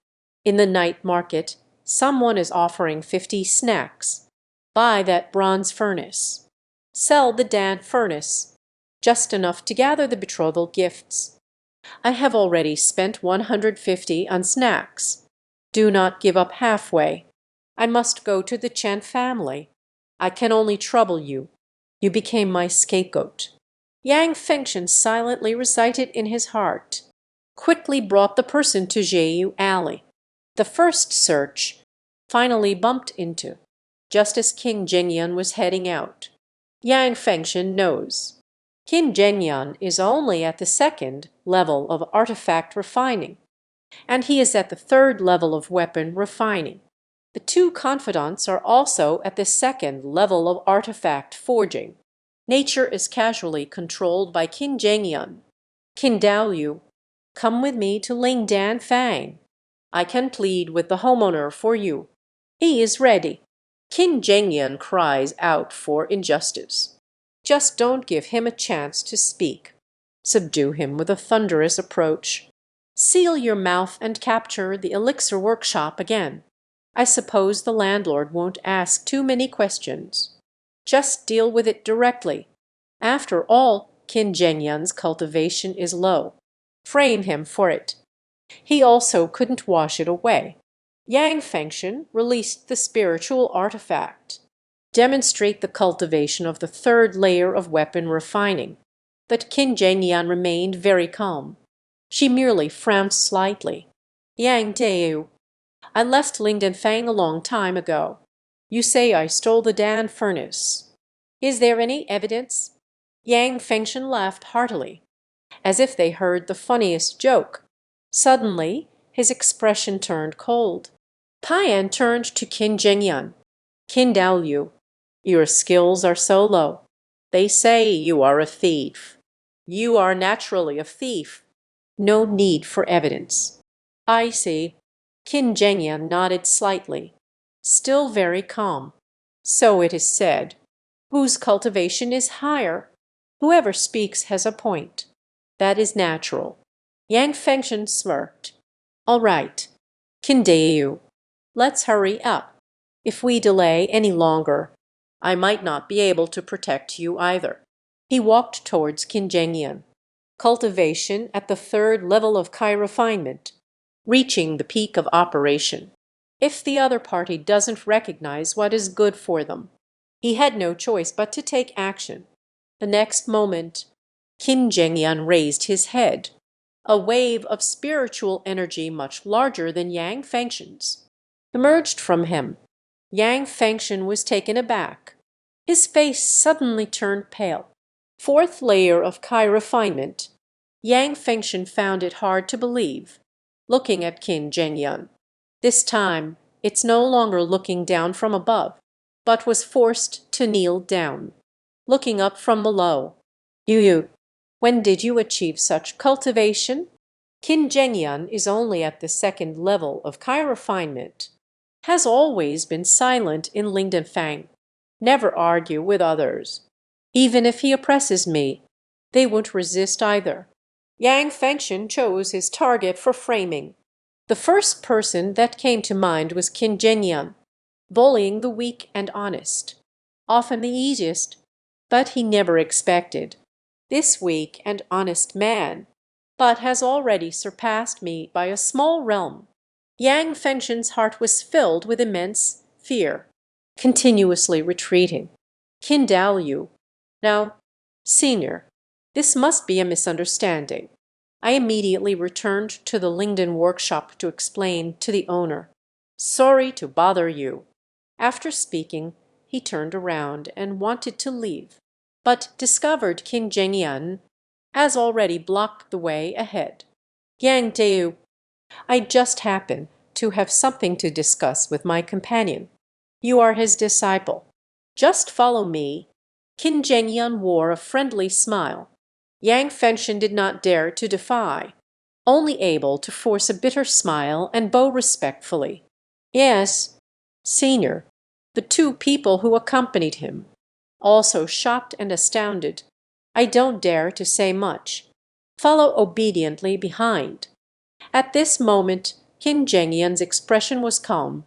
In the night market, someone is offering 50 snacks. Buy that bronze furnace. Sell the Dan furnace. Just enough to gather the betrothal gifts. I have already spent 150 on snacks. Do not give up halfway. I must go to the Chen family. I can only trouble you. You became my scapegoat." Yang Fengchen silently recited in his heart, quickly brought the person to Jiyu Alley. The first search finally bumped into, just as King Zhengyun was heading out. Yang Fengchen knows. King Zhengyun is only at the second level of artifact refining, and he is at the third level of weapon refining. The two confidants are also at the second level of artifact forging. Nature is casually controlled by Qin Zhengyun. "Qin Daoyu, come with me to Ling Dan Fang. I can plead with the homeowner for you. He is ready." Qin Zhengyun cries out for injustice. Just don't give him a chance to speak. Subdue him with a thunderous approach. Seal your mouth and capture the elixir workshop again. I suppose the landlord won't ask too many questions. Just deal with it directly. After all, Qin Zhengyun's cultivation is low. Frame him for it. He also couldn't wash it away. Yang Fengchen released the spiritual artifact. Demonstrate the cultivation of the third layer of weapon refining. But Qin Zhengyun remained very calm. She merely frowned slightly. "Yang Deu, I left Lingdan Fang a long time ago. You say I stole the Dan furnace. Is there any evidence?" Yang Fengchen laughed heartily, as if they heard the funniest joke. Suddenly his expression turned cold. Payan turned to Qin Zhengyun. "Qin Daoyu, your skills are so low. They say you are a thief. You are naturally a thief. No need for evidence." "I see." Qin Zhengyun nodded slightly, still very calm. "So it is said. Whose cultivation is higher? Whoever speaks has a point. That is natural." Yang Fengchen smirked. "All right, Qin Deu, let's hurry up. If we delay any longer, I might not be able to protect you either." He walked towards Qin Zhengyun. Cultivation at the third level of Kai refinement, reaching the peak of operation. if the other party doesn't recognize what is good for them. He had no choice but to take action. The next moment, Qin Zhengyan raised his head. A wave of spiritual energy much larger than Yang Fengshen's emerged from him. Yang Fengshen was taken aback. His face suddenly turned pale. Fourth layer of Kai refinement. Yang Fengshen found it hard to believe, looking at Qin Zhengyan. This time, it's no longer looking down from above, but was forced to kneel down, looking up from below. You, when did you achieve such cultivation? Qin Zhengyan is only at the second level of Kai refinement. Has always been silent in Lingdanfang. Never argue with others. Even if he oppresses me, they won't resist either. Yang Fengshen chose his target for framing. The first person that came to mind was Qin Zhengyan, bullying the weak and honest. Often the easiest, but he never expected. This weak and honest man, but has already surpassed me by a small realm. Yang Fengshen's heart was filled with immense fear, continuously retreating. Qin Daoyu. Now, senior, this must be a misunderstanding. I immediately returned to the Lingdan workshop to explain to the owner. Sorry to bother you. After speaking, he turned around and wanted to leave, but discovered Qin Zhengyan has already blocked the way ahead. Yang Daoyu, I just happen to have something to discuss with my companion. You are his disciple. Just follow me. Qin Zhengyan wore a friendly smile. Yang Fengshen did not dare to defy, only able to force a bitter smile and bow respectfully. Yes, senior. The two people who accompanied him, also shocked and astounded. I don't dare to say much. Follow obediently behind. At this moment, Qin Zhengyan's expression was calm.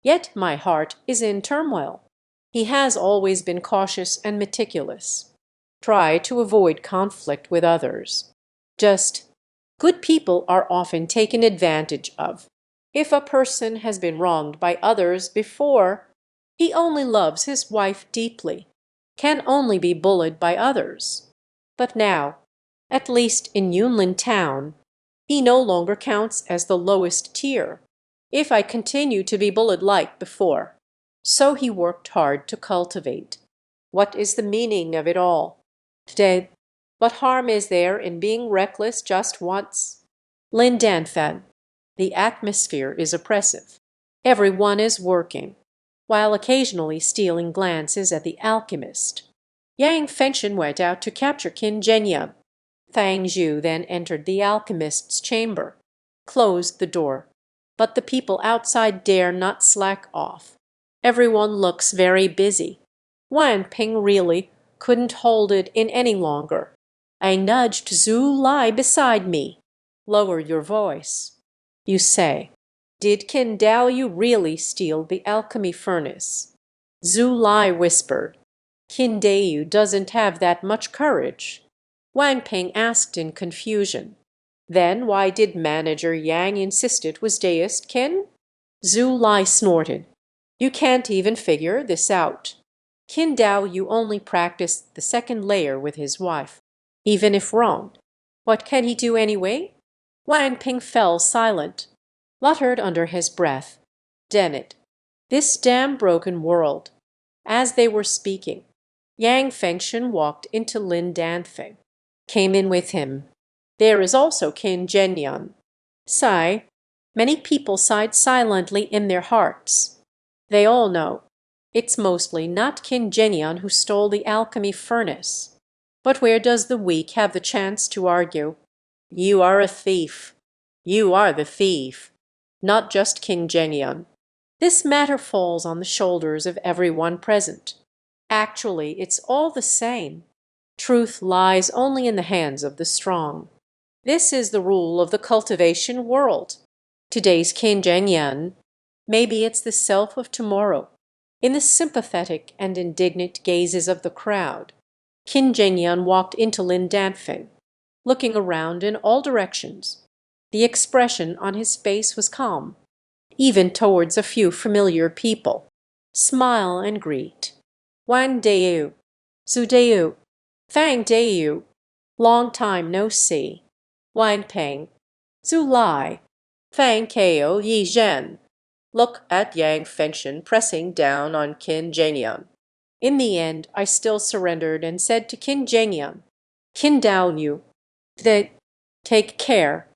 Yet my heart is in turmoil. He has always been cautious and meticulous. Try to avoid conflict with others. Just, good people are often taken advantage of. If a person has been wronged by others before, he only loves his wife deeply, can only be bullied by others. But now, at least in Yunlin town, he no longer counts as the lowest tier. If I continue to be bullied like before. So he worked hard to cultivate. What is the meaning of it all? Today, what harm is there in being reckless just once? Lingdanfan. The atmosphere is oppressive. Everyone is working, while occasionally stealing glances at the alchemist. Yang Fengshen went out to capture Qin Zhengyan. Fang Zhu then entered the alchemist's chamber, closed the door. But the people outside dare not slack off. Everyone looks very busy. Wan Ping really couldn't hold it in any longer. I nudged Zhu Lai beside me. Lower your voice. You say, did Qin Daoyu really steal the alchemy furnace? Zhu Lai whispered. Qin Daoyu doesn't have that much courage. Wang Ping asked in confusion. Then why did manager Yang insist it was deist Qin? Zhu Lai snorted. You can't even figure this out. Qin Daoyu only practiced the second layer with his wife, even if wrong. What can he do anyway? Wang Ping fell silent, muttered under his breath. Damn it. This damn broken world. As they were speaking, Yang Fengshen walked into Lin Danfeng, came in with him. There is also Qin Zhengyan. Sigh. Many people sighed silently in their hearts. They all know it's mostly not Qin Zhengyan who stole the alchemy furnace. But where does the weak have the chance to argue? You are a thief. You are the thief. Not just Qin Zhengyan. This matter falls on the shoulders of everyone present. Actually, it's all the same. Truth lies only in the hands of the strong. This is the rule of the cultivation world. Today's Qin Zhengyan, maybe it's the self of tomorrow. In the sympathetic and indignant gazes of the crowd, Qin Zhengyan walked into Lin Danfeng, looking around in all directions. The expression on his face was calm. even towards a few familiar people. Smile and greet. Wang Deu, Zu Deu, Fang Deu, long time no see. Wang Peng, Zu Lai, Fang Ko Yi Zhen. Look at Yang Fengchen pressing down on Qin Zhengyang. In the end, I still surrendered and said to Qin Zhengyang, Qin Dao Yu, they take care.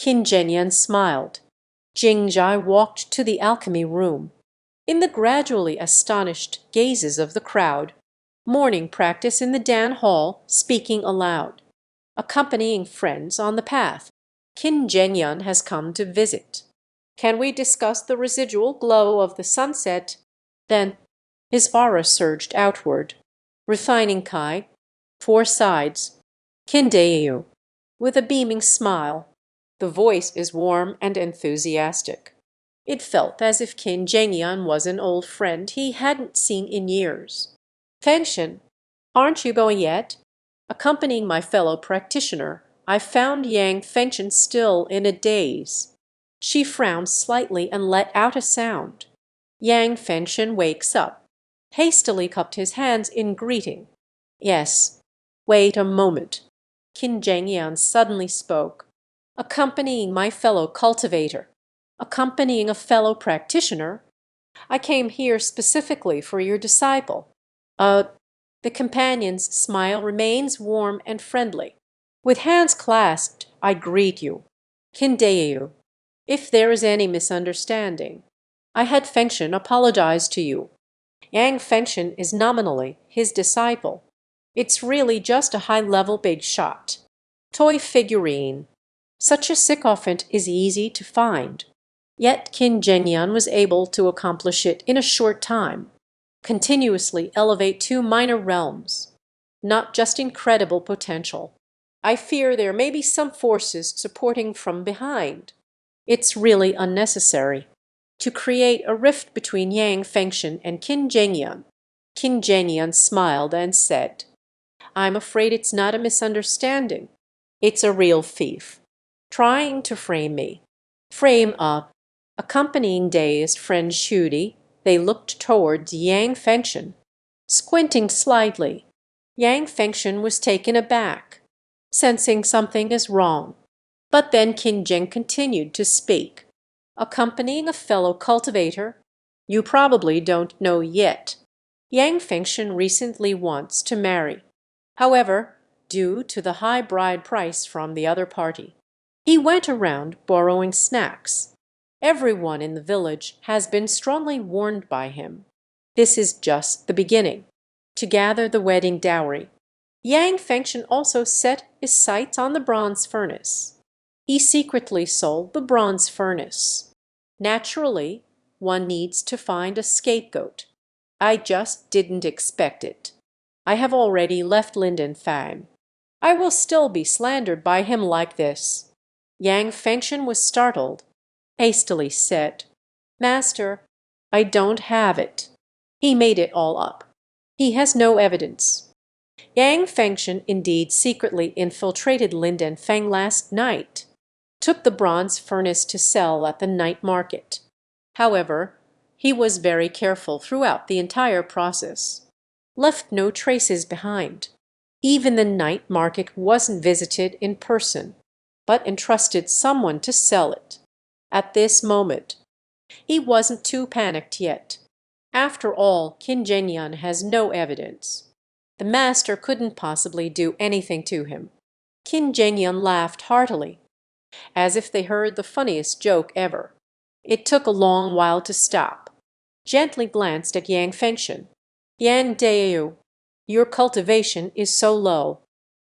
Qin Zhengyang smiled. Jingzhai walked to the alchemy room. In the gradually astonished gazes of the crowd, morning practice in the Dan Hall, speaking aloud. Accompanying friends on the path. Qin Zhengyang has come to visit. Can we discuss the residual glow of the sunset? Then his aura surged outward. Refining Kai, 4 sides. Qin Deu, with a beaming smile. The voice is warm and enthusiastic. It felt as if Qin Zhengyang was an old friend he hadn't seen in years. Fengchen, aren't you going yet? Accompanying my fellow practitioner, I found Yang Fengchen still in a daze. She frowned slightly and let out a sound. Yang Fengchen wakes up, hastily cupped his hands in greeting. Yes, wait a moment. Qin Zhengyang suddenly spoke. Accompanying my fellow cultivator, accompanying a fellow practitioner, I came here specifically for your disciple. The companion's smile remains warm and friendly. With hands clasped, I greet you. Qin Deu, if there is any misunderstanding, I had Fengchen apologize to you. Yang Fengchen is nominally his disciple. It's really just a high-level big shot. Toy figurine. Such a sycophant is easy to find. Yet Qin Zhengyang was able to accomplish it in a short time. Continuously elevate 2 minor realms. Not just incredible potential. I fear there may be some forces supporting from behind. It's really unnecessary to create a rift between Yang Fengchen and Qin Zhengyang. Qin Zhengyang smiled and said, I'm afraid it's not a misunderstanding. It's a real thief, trying to frame me. Frame up. Accompanying dazed friend Shudi, they looked towards Yang Fengchen. Squinting slightly, Yang Fengchen was taken aback, sensing something is wrong. But then Qin Zhen continued to speak. Accompanying a fellow cultivator, you probably don't know yet. Yang Fengchen recently wants to marry. However, due to the high bride price from the other party, he went around borrowing snacks. Everyone in the village has been strongly warned by him. This is just the beginning. To gather the wedding dowry, Yang Fengchen also set his sights on the bronze furnace. He secretly sold the bronze furnace. Naturally, one needs to find a scapegoat. I just didn't expect it. I have already left Linden Fang. I will still be slandered by him like this. Yang Fengchen was startled, hastily said, Master, I don't have it. He made it all up. He has no evidence. Yang Fengchen indeed secretly infiltrated Linden Fang last night, took the bronze furnace to sell at the night market. However, he was very careful throughout the entire process, left no traces behind. Even the night market wasn't visited in person, but entrusted someone to sell it. At this moment, he wasn't too panicked yet. After all, Qin Zhengyang has no evidence. The master couldn't possibly do anything to him. Qin Zhengyang laughed heartily, as if they heard the funniest joke ever. It took a long while to stop. Gently glanced at Yang Fengchen. Yang Deu, your cultivation is so low.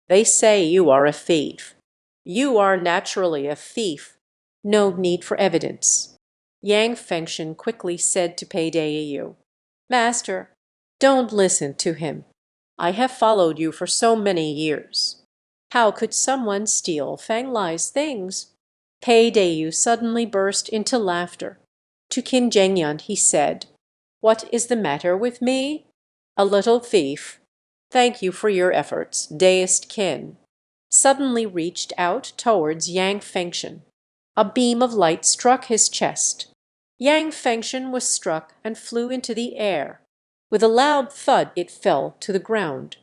They say you are a thief. You are naturally a thief. No need for evidence. Yang Fengchen quickly said to Pei Deu, Master, don't listen to him. I have followed you for so many years. How could someone steal Fang Lai's things? Pei Deu suddenly burst into laughter. To Qin Zhengyang he said, What is the matter with me? A little thief. Thank you for your efforts, deist Qin. Suddenly reached out towards Yang Fengchen. A beam of light struck his chest. Yang Fengshen was struck and flew into the air. With a loud thud it fell to the ground,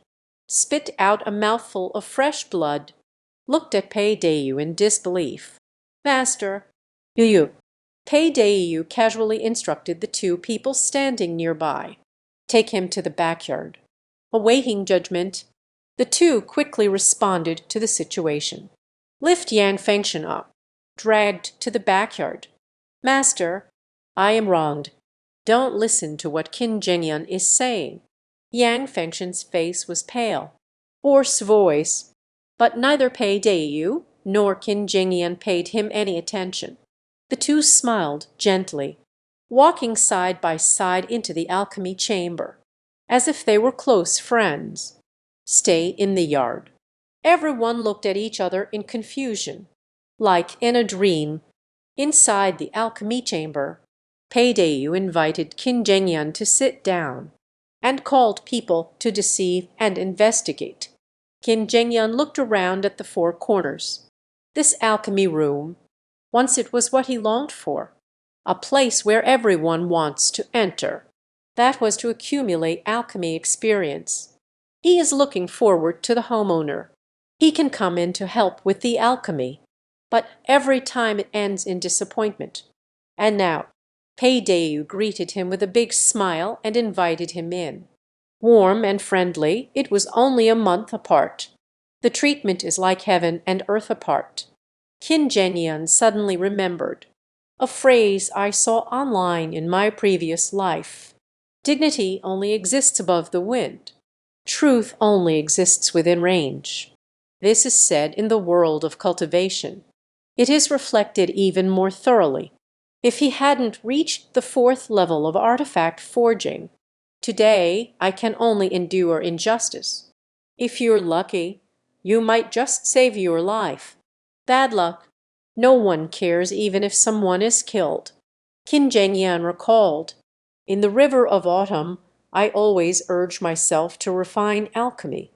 spit out a mouthful of fresh blood, looked at Pei Deiyu in disbelief. "Master, you." Pei Deiyu casually instructed the two people standing nearby. "Take him to the backyard." Awaiting judgment, the two quickly responded to the situation. "Lift Yang Fengshen up." Dragged to the backyard. "Master, I am wronged. Don't listen to what Qin Zhengyan is saying." Yang Fengshen's face was pale. Hoarse voice. But neither Pei Deiyu nor Qin Zhengyan paid him any attention. The two smiled gently, walking side by side into the alchemy chamber, as if they were close friends. "Stay in the yard." Everyone looked at each other in confusion, like in a dream. Inside the alchemy chamber, Pei Deiyu invited Qin Zhengyan to sit down, and called people to deceive and investigate. Qin Zhengyan looked around at the four corners. This alchemy room, once it was what he longed for, a place where everyone wants to enter. That was to accumulate alchemy experience. He is looking forward to the homeowner. He can come in to help with the alchemy, but every time it ends in disappointment. And now Pei Deiyu greeted him with a big smile and invited him in. Warm and friendly, it was only a month apart. The treatment is like heaven and earth apart. Qin Zhengyan suddenly remembered a phrase I saw online in my previous life. Dignity only exists above the wind. Truth only exists within range. This is said in the world of cultivation. It is reflected even more thoroughly. If he hadn't reached the 4th level of artifact forging, today I can only endure injustice. If you're lucky, you might just save your life. Bad luck. No one cares even if someone is killed. Qin Zhengyan recalled, "In the river of autumn, I always urge myself to refine alchemy.